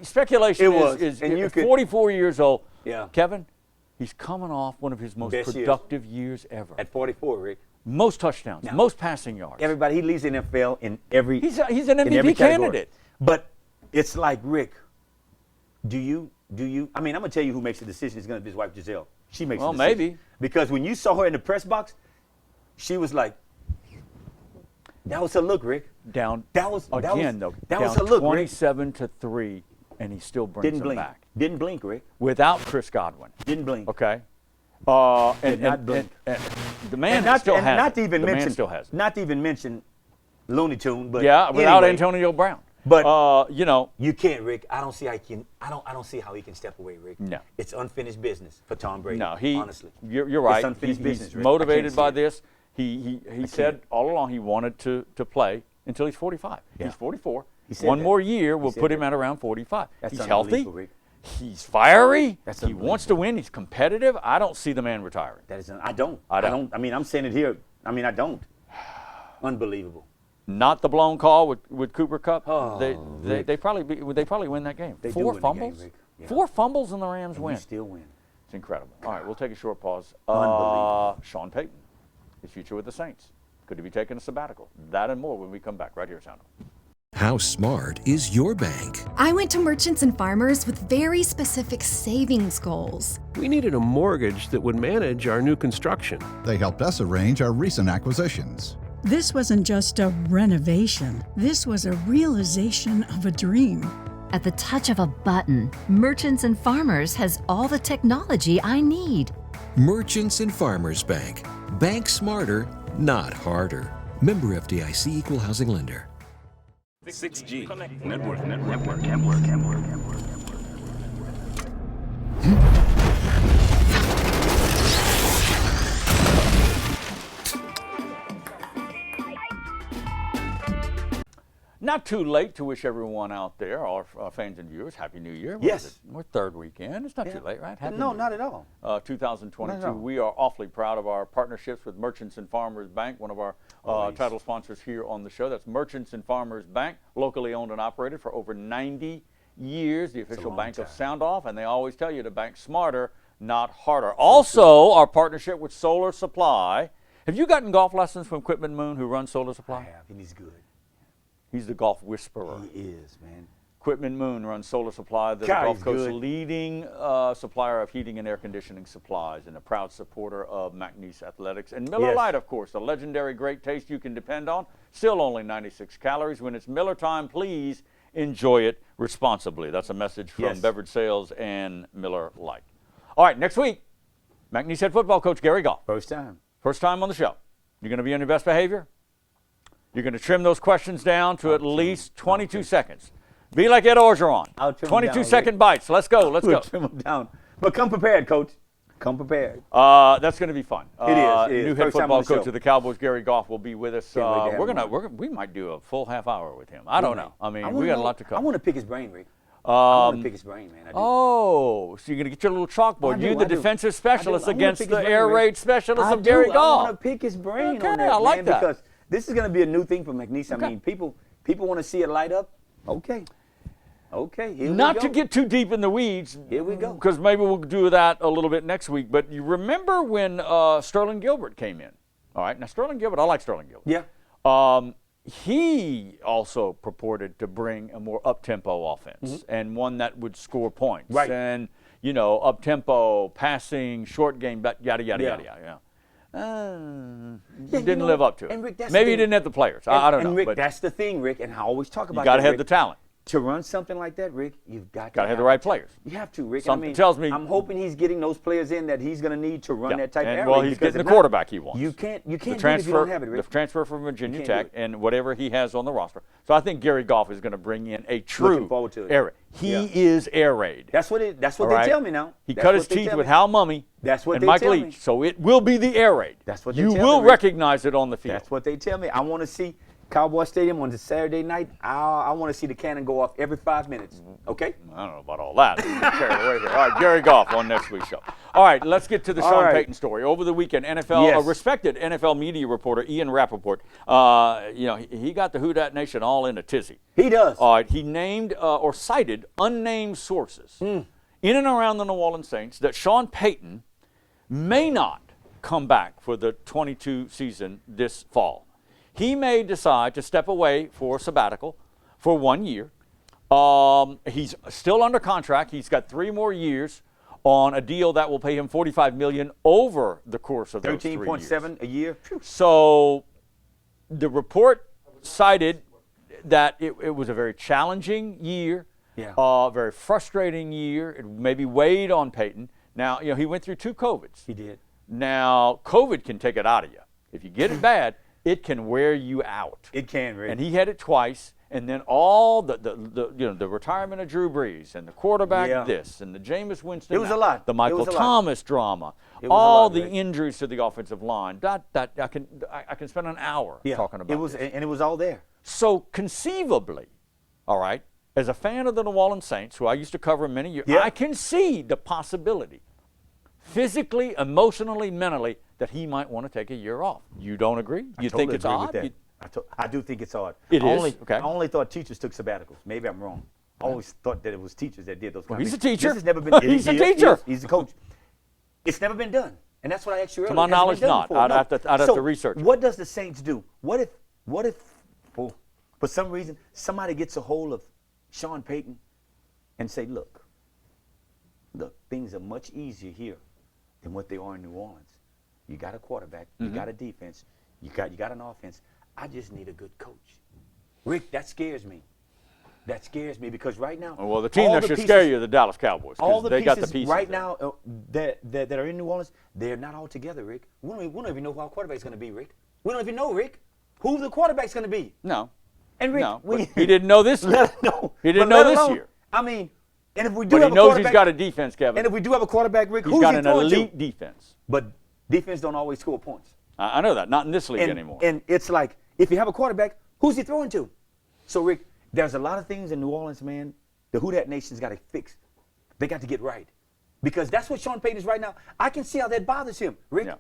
speculation is 44 years old. Yeah. Kevin, he's coming off one of his most productive years ever. At 44, Rick. Most touchdowns, most passing yards. Everybody, he leads the NFL in every He's an MVP candidate. But it's like, Rick, do you I mean, I'm going to tell you who makes the decision. It's going to be his wife, Giselle. She makes the decision. Well, maybe. Because when you saw her in the press box, she was like, that was her look, Rick. Down. That was was her look, 27-3, and he still brings them back. Didn't blink, Rick. Without Chris Godwin. Didn't blink. Okay. Not blink. And the man still has not to even the mention, man still has it. Not to even mention Looney Tune, but without anyway, Antonio Brown. But you can't, Rick. I don't see how he can step away, Rick. No. It's unfinished business for Tom Brady. No, honestly. You're right. It's unfinished business, He's Rick. motivated by this. He said all along he wanted to play until he's 45. Yeah. He's 44. One more year will put him at around 45. That's he's healthy. Rick. He's fiery. He wants to win. He's competitive. I don't see the man retiring. I don't. I mean, I'm saying it here. I mean, I don't. Unbelievable. Not the blown call with Cooper Kupp. Oh, they probably win that game. They 4 do win fumbles. The game, Rick. Yeah. 4 fumbles and the Rams win. Still win. It's incredible. All right, we'll take a short pause. Unbelievable. Sean Payton, his future with the Saints. Could he be taking a sabbatical? That and more when we come back right here at SoundOff. How smart is your bank? I went to Merchants and Farmers with very specific savings goals. We needed a mortgage that would manage our new construction. They helped us arrange our recent acquisitions. This wasn't just a renovation. This was a realization of a dream. At the touch of a button, Merchants and Farmers has all the technology I need. Merchants and Farmers Bank. Bank smarter, not harder. Member FDIC Equal Housing Lender. 6G network. Not too late to wish everyone out there, our fans and viewers, Happy New Year. Yes. We're third weekend. It's not too late, right? Happy No, New not Year. at all. 2022. Not at all. We are awfully proud of our partnerships with Merchants and Farmers Bank, one of our title sponsors here on the show. That's Merchants and Farmers Bank, locally owned and operated for over 90 years, the official bank of SoundOff, and they always tell you to bank smarter, not harder. Also, our partnership with Solar Supply. Have you gotten golf lessons from Quitman Moon, who runs Solar Supply? I have, and he's good. He's the golf whisperer. He is, man. Quitman Moon runs Solar Supply, the Gulf Coast's leading supplier of heating and air conditioning supplies, and a proud supporter of McNeese Athletics. And Miller Lite, of course, the legendary great taste you can depend on. Still only 96 calories. When it's Miller time, please enjoy it responsibly. That's a message from Beverage Sales and Miller Lite. All right, next week, McNeese head football coach Gary Goff. First time. First time on the show. You're going to be on your best behavior? You're going to trim those questions down to at least 22 seconds. Be like Ed Orgeron. 22-second bites. Let's go. Let's go. Trim them down. But come prepared, Coach. Come prepared. That's going to be fun. It is. New head football coach of the Cowboys, Gary Goff, will be with us. We might do a full half hour with him. I don't know. I mean, we got a lot to cover. I want to pick his brain, Rick. I want to pick his brain, man. So you're going to get your little chalkboard. You, the defensive specialist, against the air raid specialist of Gary Goff. I want to pick his brain on that, I like that. Because this is going to be a new thing for McNeese. I mean, people want to see it light up. Okay. Okay, here we Not go. to get too deep in the weeds. Here we go. Because maybe we'll do that a little bit next week. But you remember when Sterling Gilbert came in? All right. Now, Sterling Gilbert, I like Sterling Gilbert. Yeah. He also purported to bring a more up-tempo offense and one that would score points. Right. And, you know, up-tempo, passing, short game, yada, yada, yada, yada. Didn't live up to it. And Rick, that's Maybe the he thing. didn't have the players. I don't know. And Rick, but that's the thing, Rick, and I always talk about you got to that, have Rick. the talent. To run something like that, Rick, you've got to have the right players. You have to, Rick. Something tells me. I'm hoping he's getting those players in that he's going to need to run that type of air well, raid, he's because getting the if not, quarterback he wants. You can't do it if you don't have it, Rick. The transfer from Virginia can't Tech do it. and whatever he has on the roster. So I think Gary Goff is going to bring in a true Looking forward to it. air raid. He is air raid. That's what All they right? tell me now. He That's cut what his they teeth tell with me. Hal Mumme That's what and they Mike tell Leach. me. So it will be the air raid. That's what they you tell will me, Rick. recognize it on the field. That's what they tell me. I want to see Cowboy Stadium on the Saturday night. I want to see the cannon go off every 5 minutes. Okay? I don't know about all that. Carried away here. All right, Gary Goff on next week's show. All right, let's get to the Sean Payton story. Over the weekend, a respected NFL media reporter, Ian Rappaport, he got the Who Dat Nation all in a tizzy. He does. All right, he named or cited unnamed sources in and around the New Orleans Saints that Sean Payton may not come back for the 22 season this fall. He may decide to step away for sabbatical for 1 year. He's still under contract. He's got 3 more years on a deal that will pay him $45 million over the course of those 3 years. 13.7 a year. So the report cited that it was a very challenging year, very frustrating year. It maybe weighed on Payton. Now, he went through 2 COVIDs. He did. Now, COVID can take it out of you. If you get it bad, it can wear you out. It can, Rick. And he had it twice. And then all the retirement of Drew Brees and the quarterback this and the Jameis Winston. It was a lot. The Michael Thomas drama. It was all a lot, the Rick. injuries to the offensive line. I can spend an hour talking about it. And it was all there. So conceivably, all right, as a fan of the New Orleans Saints, who I used to cover many years, I can see the possibility, physically, emotionally, mentally, that he might want to take a year off. You don't agree? You think it's odd? I do think it's odd. It is? Okay. I only thought teachers took sabbaticals. Maybe I'm wrong. I always thought that it was teachers that did those kind of He's a things. teacher. This has never been. He's a teacher. He's a coach. It's never been done. And that's what I asked you earlier. To my knowledge, not. I'd have to research it. What does the Saints do? What if for some reason somebody gets a hold of Sean Payton and say, look, things are much easier here than what they are in New Orleans. You got a quarterback, you got a defense, you got an offense. I just need a good coach. Rick, that scares me. That scares me because right now, well, the team that should scare you are the Dallas Cowboys. All the they pieces got the pieces right there. now that are in New Orleans, they're not all together, Rick. We don't even know who our quarterback's going to be, Rick. We don't even know, Rick, who the quarterback's going to be. No. And Rick, no, he didn't know this year. He didn't know this year. I mean, and if we do but have he knows a quarterback, he's got a defense, Kevin. And if we do have a quarterback, Rick, he's who's got he an throwing elite to? defense. But defense don't always score points. I know that. Not in this league anymore. And it's like, if you have a quarterback, who's he throwing to? So, Rick, there's a lot of things in New Orleans, man, the Who Dat Nation's got to fix. They got to get right. Because that's what Sean Payton is right now. I can see how that bothers him, Rick. Yeah.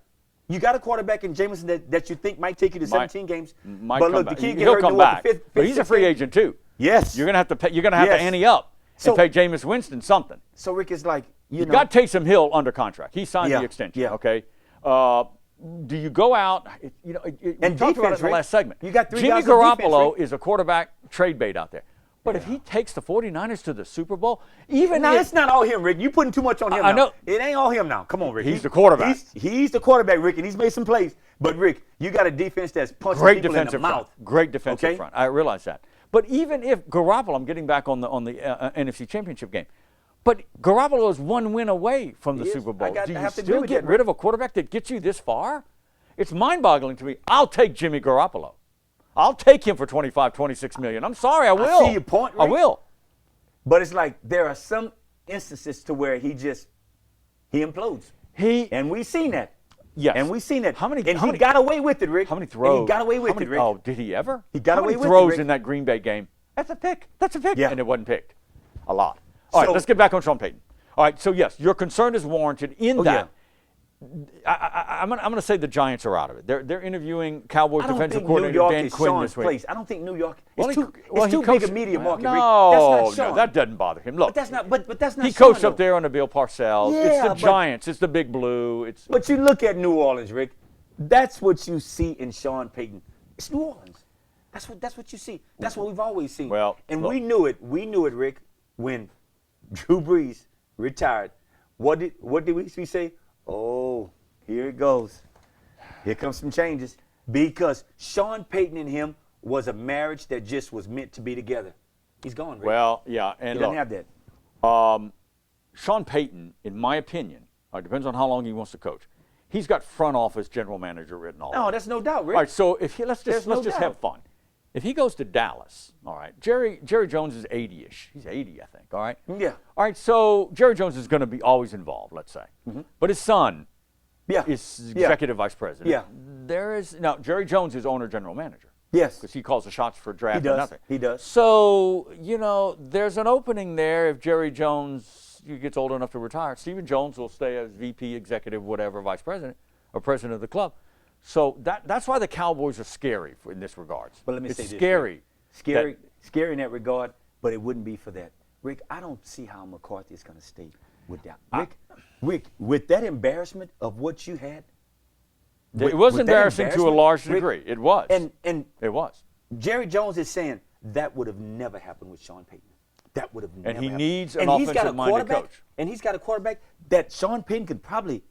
You got a quarterback in Jameson that you think might take you to 17 games. But look, the kid he'll get come hurt back. The fifth, but he's a free agent too. Yes. You're gonna have to pay, to ante up and pay Jameis Winston something. So Rick is like, you know, got Taysom Hill under contract. He signed the extension. Yeah. Okay. Do you go out? We talked about it in the last segment. You got 3 Jimmy guys on Garoppolo defense, is a quarterback trade bait out there. But if he takes the 49ers to the Super Bowl, even now it's not all him, Rick. You putting too much on him. I know it ain't all him now. Come on, Rick. He's the quarterback. He's the quarterback, Rick, and he's made some plays. But Rick, you got a defense that's punching people in the mouth. Great defensive front. I realize that. But even if Garoppolo, I'm getting back on the NFC Championship game, but Garoppolo is 1 win away from the Super Bowl. Do you still get rid of a quarterback that gets you this far? It's mind-boggling to me. I'll take Jimmy Garoppolo. I'll take him for $26 million. I'm sorry, I will. I see your point, Rick. I will. But it's like there are some instances to where he implodes. And we've seen that. Yes. And we've seen that. He got away with it, Rick. How many throws? And he got away with it, Rick. Oh, did he ever? He got away with it, Rick. Throws in that Green Bay game. That's a pick. Yeah. And it wasn't picked. A lot. All right, let's get back on Sean Payton. All right, so yes, your concern is warranted in that I'm going to say the Giants are out of it. They're interviewing Cowboys defensive coordinator New York Dan is Quinn Sean's this week. place. I don't think New York. Well, It's he too coached, big a media market. No, Rick. That's not Sean. no, that doesn't bother him. Look, But that's not. But that's not. he Sean, coached up though. there under Bill Parcells. Yeah, it's the but- Giants. It's the Big Blue. It's. But you look at New Orleans, Rick. That's what you see in Sean Payton. It's New Orleans. That's what you see. That's what we've always seen. Well, and look. we knew it. We knew it, Rick, when Drew Brees retired. What did we say? Oh, here it goes. Here comes some changes. Because Sean Payton and him was a marriage that just was meant to be together. He's gone, Rick. Well, yeah, and he doesn't look, have that. Sean Payton, in my opinion, depends on how long he wants to coach. He's got front office general manager written all over. No, that's no doubt, Rick. All right, so if let's just There's no have doubt. fun. If he goes to Dallas, all right, Jerry Jones is 80-ish. He's 80, I think, all right? Yeah. All right, so Jerry Jones is going to be always involved, let's say. But his son is executive vice president. Yeah. Jerry Jones is owner general manager. Yes. Because he calls the shots for draft He and does. nothing. He does. So, there's an opening there if Jerry Jones gets old enough to retire. Stephen Jones will stay as VP, executive, whatever, vice president, or president of the club. So that's why the Cowboys are scary in this regards. But let me it's say this. scary. Rick. Scary in that regard, but it wouldn't be for that. Rick, I don't see how McCarthy is going to stay with that. Rick, with that embarrassment of what you had. It was embarrassing to a large degree. It was. And it was. Jerry Jones is saying that would have never happened with Sean Payton. That would have never happened. And he needs an And he's got a offensive-minded quarterback, coach. And he's got a quarterback that Sean Payton could probably.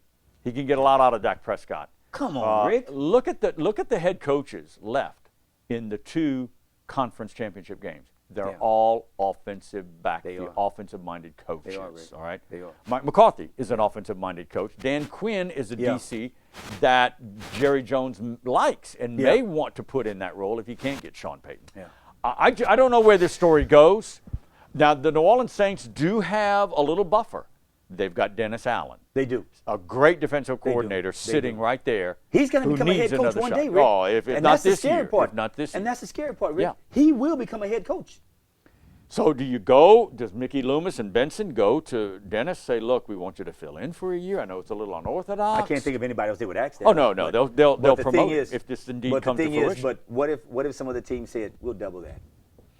He can get a lot out of Dak Prescott. Come on, Rick. Look at the head coaches left in the 2 conference championship games. They're all offensive back, offensive-minded coaches. They are, Rick. All right. They are. Mike McCarthy is an offensive-minded coach. Dan Quinn is a DC that Jerry Jones likes and may want to put in that role if he can't get Sean Payton. Yeah. I don't know where this story goes. Now, the New Orleans Saints do have a little buffer. They've got Dennis Allen. They do. A great defensive coordinator sitting right there. He's going to become a head coach one day, Rick. Oh, if and not that's the this scary year. part. If not this year. And that's the scary part, Rick. Yeah. He will become a head coach. So do you go, does Mickey Loomis and Benson go to Dennis, say, look, we want you to fill in for a year? I know it's a little unorthodox. I can't think of anybody else they would ask that. Oh, no. They'll promote it if this indeed comes to fruition. But the thing is, what if some of the teams said, we'll double that.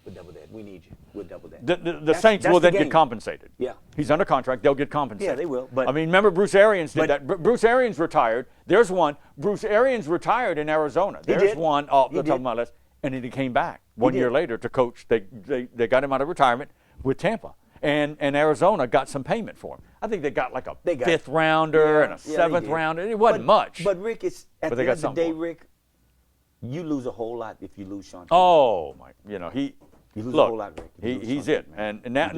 We'll double that. We need you. We'll double that. The Saints will then get compensated. Yeah. He's under contract. They'll get compensated. Yeah, they will. But I mean, remember Bruce Arians did that. Bruce Arians retired. There's one. Bruce Arians retired in Arizona. There's one off the top of my list. And then he came back one year later to coach. They got him out of retirement with Tampa. And Arizona got some payment for him. I think they got like a fifth rounder and a seventh rounder. It wasn't much. But Rick, it's at the end of the day, Rick, you lose a whole lot if you lose Sean Payton. Oh, my. You lose Look, a whole lot, Rick. He's it. And now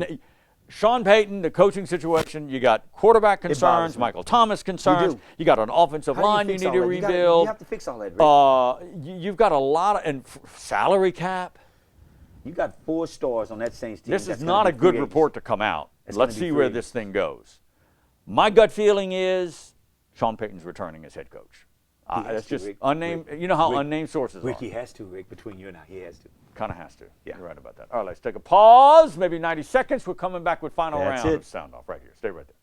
Sean Payton, the coaching situation, you got quarterback concerns, Michael Thomas concerns. You got an offensive line you need to rebuild. You have to fix all that, Rick. You've got a lot of salary cap. You got 4 stars on that Saints team. This is not a good report to come out. Let's see where this thing goes. My gut feeling is Sean Payton's returning as head coach. That's just unnamed. You know how unnamed sources are. Rick, he has to, Rick, between you and I. He has to. Kind of has to. Yeah. You're right about that. All right, let's take a pause, maybe 90 seconds. We're coming back with final round of Sound Off right here. Stay right there.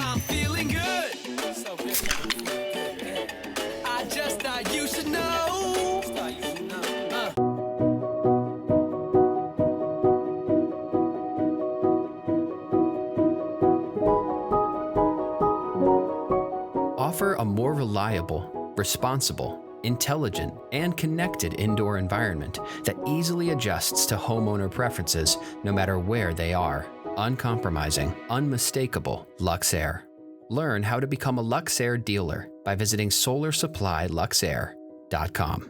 I'm feeling good. So good. I just thought you should know. Offer a more reliable, responsible, intelligent, and connected indoor environment that easily adjusts to homeowner preferences no matter where they are. Uncompromising, unmistakable Luxair. Learn how to become a Luxair dealer by visiting solarsupplyluxair.com.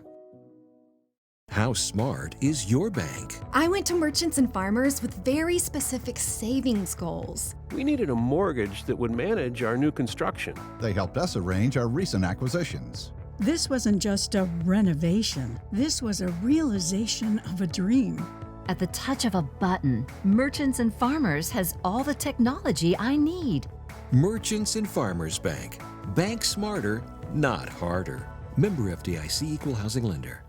How smart is your bank? I went to Merchants and Farmers with very specific savings goals. We needed a mortgage that would manage our new construction. They helped us arrange our recent acquisitions. This wasn't just a renovation. This was a realization of a dream. At the touch of a button, Merchants and Farmers has all the technology I need. Merchants and Farmers Bank. Bank smarter, not harder. Member FDIC, Equal Housing Lender.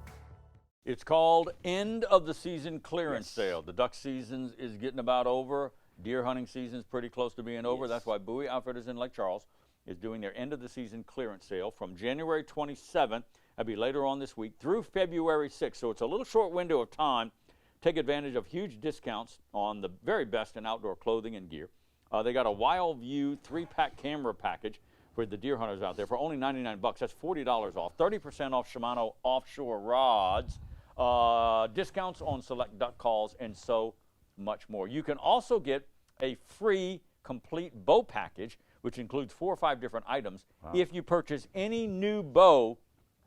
It's called End of the Season Clearance Sale. The duck season is getting about over. Deer hunting season is pretty close to being over. That's why Bowie Outfitters in Lake Charles is doing their end of the season clearance sale from January 27th. That'll be later on this week through February 6th. So it's a little short window of time. Take advantage of huge discounts on the very best in outdoor clothing and gear. They got a Wild View 3-pack camera package for the deer hunters out there for only $99. That's $40 off. 30% off Shimano offshore rods. Discounts on select duck calls and so much more. You can also get a free complete bow package, which includes 4 or 5 different items. If you purchase any new bow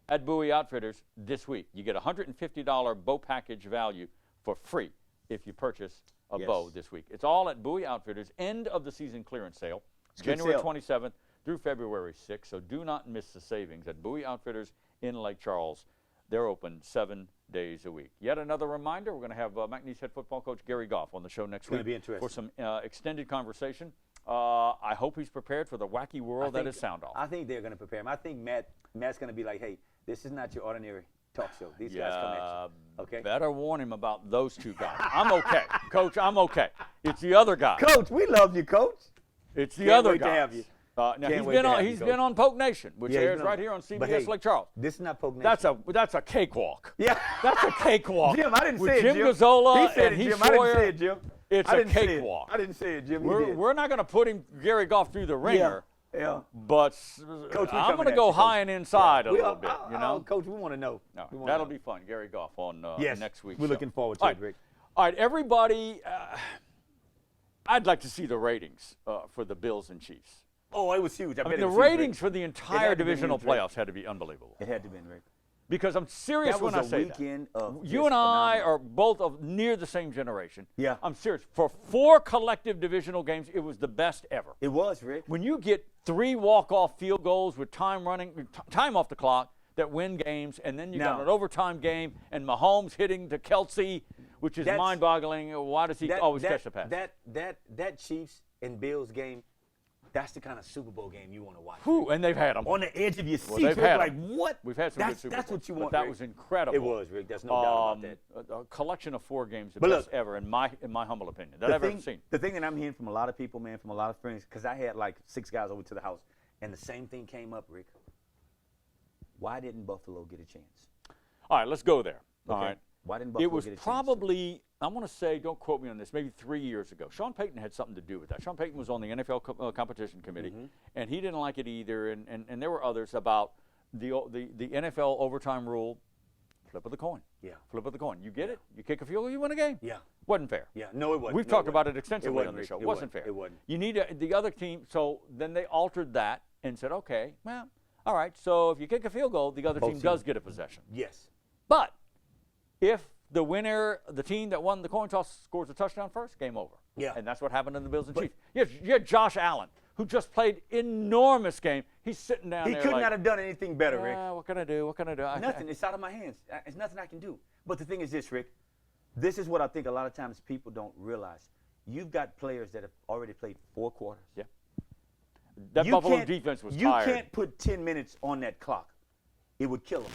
at Bowie Outfitters this week, you get a $150 bow package value for free if you purchase a bow this week. It's all at Bowie Outfitters, end of the season clearance sale, January 27th through February 6th. So do not miss the savings at Bowie Outfitters in Lake Charles. They're open 7 days a week. Yet another reminder, we're going to have McNeese head football coach Gary Goff on the show next week for some extended conversation. I hope he's prepared for the wacky world that is SoundOff. I think they're going to prepare him. I think Matt's going to be like, hey, this is not your ordinary talk show. These guys come at you. Okay? Better warn him about those two guys. I'm okay. Coach, I'm okay. It's the other guy. Coach, we love you, Coach. It's the other guy. To have you. Now he's been on Poke Nation, which airs right here on CBS Lake Charles. This is not Poke Nation. That's a cakewalk. Yeah, that's a cakewalk. Jim, I didn't with say it, Jim Jim. Gazzola He said and it, Heath Jim. I didn't Schroyer. say it, Jim. It's a cakewalk. I didn't say it, Jim. We're not going to put Gary Goff through the ringer. Yeah. But Coach, I'm going to go high and inside a little bit. You know, Coach, we want to know. No, that'll be fun. Gary Goff on next week. We're looking forward to it, Rick. All right, everybody. I'd like to see the ratings for the Bills and Chiefs. Oh, it was huge. I mean, the ratings for the entire divisional playoffs had to be unbelievable. It had to be, Rick. Because I'm serious when I say that. You and I are both of near the same generation. Yeah. I'm serious. For 4 collective divisional games, it was the best ever. It was, Rick. When you get 3 walk-off field goals with time off the clock that win games, and then you got an overtime game, and Mahomes hitting to Kelsey, which is mind-boggling. Why does he always catch the pass? That Chiefs and Bills game, that's the kind of Super Bowl game you want to watch. Who? And they've had them. On the edge of your seat. Well, they've had like, them. what? We've had some good Super Bowls. That's what you want, But that Rick. was incredible. It was, Rick. There's no doubt about that. A collection of 4 games, the But best look, ever, in my humble opinion, that I've ever seen. The thing that I'm hearing from a lot of people, man, from a lot of friends, because I had like 6 guys over to the house, and the same thing came up, Rick. Why didn't Buffalo get a chance? All right, let's go there. Okay. All right. Why didn't Buffalo get a chance? It was probably, I want to say, don't quote me on this, maybe 3 years ago. Sean Payton had something to do with that. Sean Payton was on the NFL competition committee, and he didn't like it either, and there were others about the NFL overtime rule, flip of the coin. Yeah. Flip of the coin. You get it, you kick a field goal, you win a game. Yeah. Wasn't fair. Yeah, no, it wasn't. We've talked about it extensively on the show. It wasn't fair. It wasn't. You need the other team, so then they altered that and said, okay, well, all right, so if you kick a field goal, the other team does get a possession. Yes. But if the winner, the team that won the coin toss, scores a touchdown first, game over. Yeah. And that's what happened in the Bills and Chiefs. You had Josh Allen, who just played enormous game. He's sitting down there He could not have done anything better, Rick. What can I do? What can I do? Nothing. It's out of my hands. It's nothing I can do. But the thing is this, Rick. This is what I think a lot of times people don't realize. You've got players that have already played 4 quarters. Yeah. That Buffalo defense was tired. You can't put 10 minutes on that clock. It would kill them.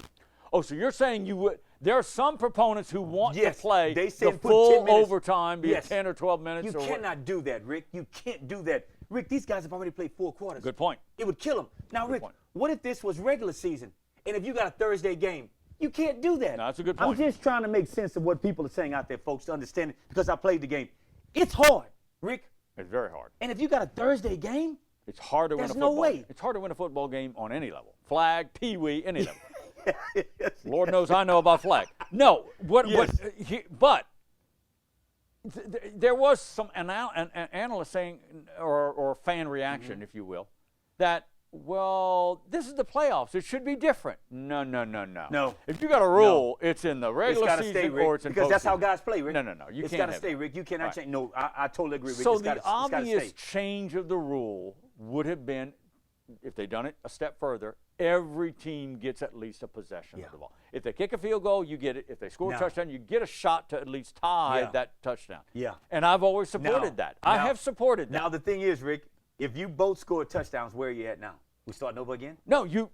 Oh, so you're saying you would? There are some proponents who want to play they the full overtime, be it 10 or 12 minutes. You cannot do that, Rick. You can't do that. Rick, these guys have already played 4 quarters. Good point. It would kill them. Now, Rick, what if this was regular season, and if you got a Thursday game? You can't do that. No, that's a good point. I'm just trying to make sense of what people are saying out there, folks, to understand it, because I played the game. It's hard, Rick. It's very hard. And if you got a Thursday game, it's hard to win a football game. It's hard to win a football game on any level. Flag, pee-wee, any level. Lord knows I know about flag. No, but there was some analyst saying, or fan reaction, if you will, that, well, this is the playoffs. It should be different. No. No. If you got a rule, it's in the regular season stay, Rick, or it's in because that's how postseason. guys play, Rick. No. You it's can't got to stay, Rick. You cannot change. No, I totally agree, Rick. So it's the obvious change of the rule would have been, if they'd done it a step further, every team gets at least a possession of the ball. If they kick a field goal, you get it. If they score a touchdown, you get a shot to at least tie that touchdown. Yeah. And I've always supported that. I have supported that. Now, the thing is, Rick, if you both score touchdowns, where are you at now? We starting over again? No, you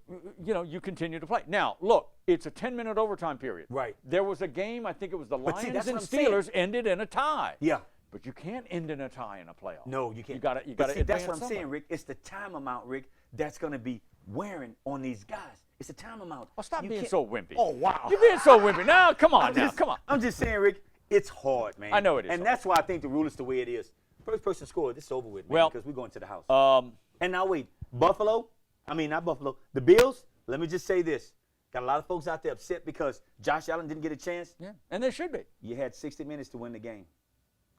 continue to play. Now, look, it's a 10-minute overtime period. Right. There was a game, I think it was the But see, Lions that's and what I'm saying. Steelers ended in a tie. Yeah. But you can't end in a tie in a playoff. No, you can't. You got to But see, advance that's what I'm somewhere. saying, Rick. It's the time amount, Rick, that's going to be wearing on these guys. It's the time amount. Oh, stop You being can't- so wimpy. Oh, wow. You're being so wimpy. Now, come on come on. I'm just saying, Rick, it's hard, man. I know it is And hard. that's why I think the rule is the way it is. First person scored, it's over with, man, Well, because we're going to the house. And now, wait, not Buffalo, the Bills, let me just say this. Got a lot of folks out there upset because Josh Allen didn't get a chance. Yeah, and they should be. You had 60 minutes to win the game.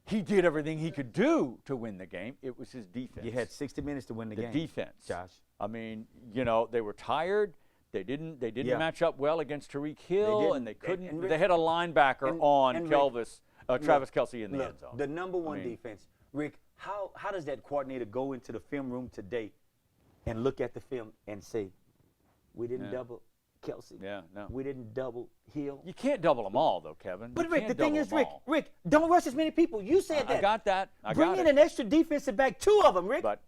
He did everything he could do to win the game. It was his defense. You had 60 minutes to win the game. The defense. Josh. I mean, they were tired. They didn't Yeah. match up well against Tariq Hill, didn't. and they couldn't. And they had a linebacker and Rick, Travis Kelce in the look, end zone. The number one I mean, defense. Rick, how does that coordinator go into the film room today and look at the film and say, we didn't double Kelce. Yeah, no. We didn't double Hill. You can't double them all, though, Kevin. But You Rick, can't the thing double is, them all. Rick, don't rush as many people. You said that. I got that. Bring in an extra defensive back, 2 of them, Rick. But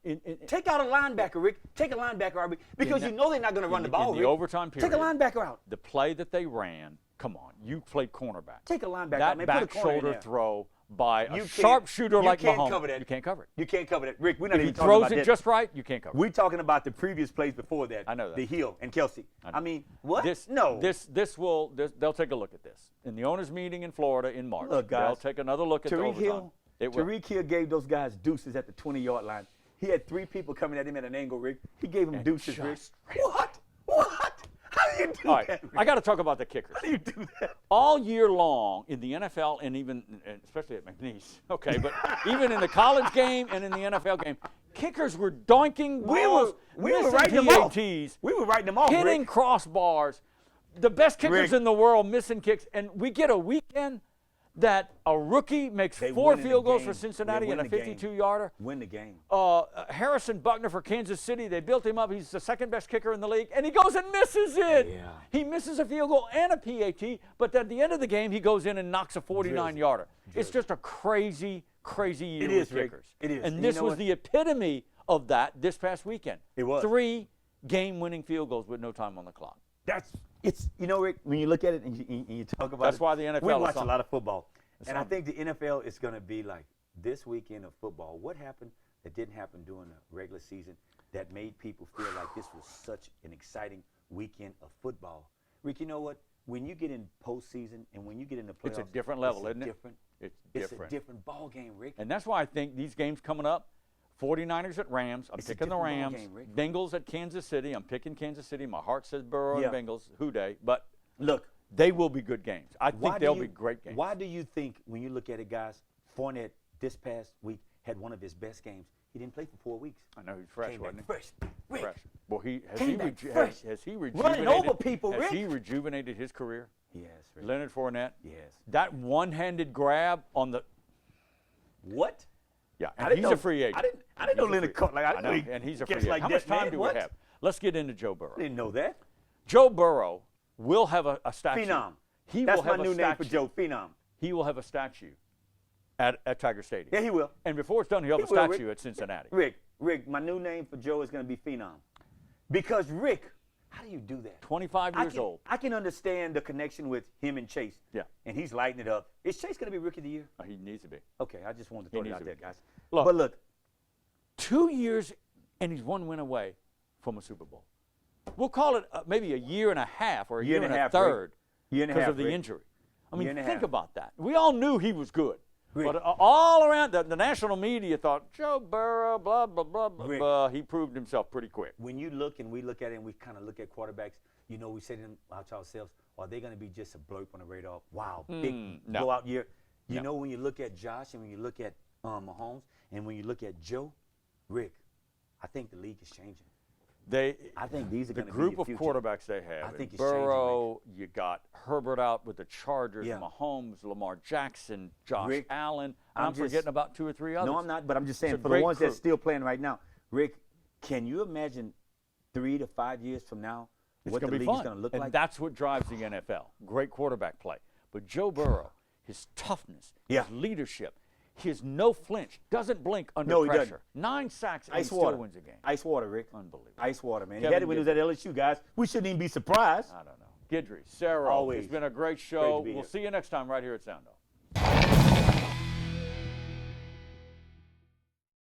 take out a linebacker, Rick. Take a linebacker out, Rick, because you know they're not going to run the ball, in the Rick. overtime period. Take a linebacker out. The play that they ran, come on, you played cornerback. Take a linebacker that out, man. Put a back corner in shoulder there. throw by You a can't- sharpshooter you like can't Mahomes. cover that. You can't cover it. You can't cover that. Rick, we're not If even he talking throws about it that. just right, you can't cover it. We're talking about the previous plays before that. I know that. The Hill and Kelce. I know. I mean, what? This they'll take a look at this in the owners' meeting in Florida in March. Look, guys, they'll take another look at the overtime. Tariq Hill gave those guys deuces at the 20-yard line. He had 3 people coming at him at an angle, Rick. He gave them deuces, Rick. What? How do you do All right, that, Rick? I got to talk about the kickers. How do you do that? All year long in the NFL and especially at McNeese, okay, but even in the college game and in the NFL game, kickers were doinking balls, we were missing writing them off. PATs, We were writing them off, hitting Rick. crossbars. The best kickers Rick. in the world missing kicks, and we get a weekend that a rookie makes They 4 win in the field goals game. for Cincinnati They and a win the game. 52-yarder. Win the game. Harrison Buckner for Kansas City, they built him up. He's the second best kicker in the league, and he goes and misses it. Yeah. He misses a field goal and a PAT, but at the end of the game, he goes in and knocks a 49-yarder. It's just a crazy, crazy year It is, with Rick. kickers. It is. And And this you know was what? the epitome of that this past weekend. It was. 3 game-winning field goals with no time on the clock. Rick, when you look at it and you talk about That's it. why the NFL We is watch a something. lot of football. It's And I something. think the NFL is going to be like this weekend of football. What happened that didn't happen during the regular season that made people feel like this was such an exciting weekend of football? Rick, you know what? When you get in postseason and when you get in the playoffs, It's a different level, isn't it? It's different. a different ball game, Rick. And that's why I think these games coming up, 49ers at Rams. I'm It's a picking the different Rams. ballgame, Rick. Bengals at Kansas City. I'm picking Kansas City. My heart says Burrow Yeah. and Bengals. Houday. But look, they will be good games. I think they'll be great games. Why do you think, when you look at it, guys, Fournette this past week had one of his best games? He didn't play for 4 weeks. I know he's fresh, Came wasn't he? back fresh. Rick. Fresh. Well, Came back fresh. has he Running rejuvenated? over people, has Rick. he rejuvenated his career? Yes, Rick. Leonard Fournette. Yes. That one-handed grab on the. What? Yeah, I and didn't he's know- a free agent. I didn't know He's a Leonard free- caught like I I know, know he and he's a gets free agent. like How that, much time man. do What? we have? Let's get into Joe Burrow. I didn't know that. Joe Burrow will have a statue. Phenom. He That's will have my a new name for statue. Joe. Phenom. He will have a statue at Tiger Stadium. Yeah, he will. And before it's done, he'll have He a will, statue Rick. at Cincinnati. Rick, my new name for Joe is going to be Phenom. Because, Rick, how do you do that? 25 years old. I can understand the connection with him and Chase. Yeah. And he's lighting it up. Is Chase going to be Rookie of the Year? He needs to be. Okay, I just wanted to He throw it needs out to there, be. guys. Look, But look, 2 years and he's 1 win away from a Super Bowl. We'll call it maybe a year and a half or a year and a half, third Rick. Year and a because half, of the Rick. injury. I Year mean, and a think half. about that. We all knew he was good. Rick. But all around, the national media thought, Joe Burrow, blah, blah, blah, blah, Rick. blah. He proved himself pretty quick. when you look and we look at it and we kind of look at quarterbacks, you know, we say to them out to ourselves, are they going to be just a blurb on the radar? Wow, big no. blowout year. You No. know, when you look at Josh and when you look at Mahomes and when you look at Joe, Rick, I think the league is changing. I think these are the going to be group the of future. quarterbacks they have. I think it's Burrow, you got Herbert out with the Chargers, Yeah. Mahomes, Lamar Jackson, Josh Rick, Allen. I'm I'm just- forgetting about 2 or 3 others. No, I'm not, but I'm just saying It's a for the great ones crew. that's still playing right now, Rick, can you imagine 3 to 5 years from now It's what the going to be league fun. is going to look and like? that's what drives the NFL. Great quarterback play. But Joe Burrow, his toughness, Yeah. his leadership, He is no flinch, doesn't blink under No, he pressure. doesn't. 9 sacks and he Ice still water. wins a game. Ice water, Rick. Unbelievable. Ice water, man. Kevin He had it when he was at LSU, guys. We shouldn't even be surprised. I don't know. Guidry, Sarah, Always. it's been a great show. Great to be We'll here. see you next time right here at SoundOff.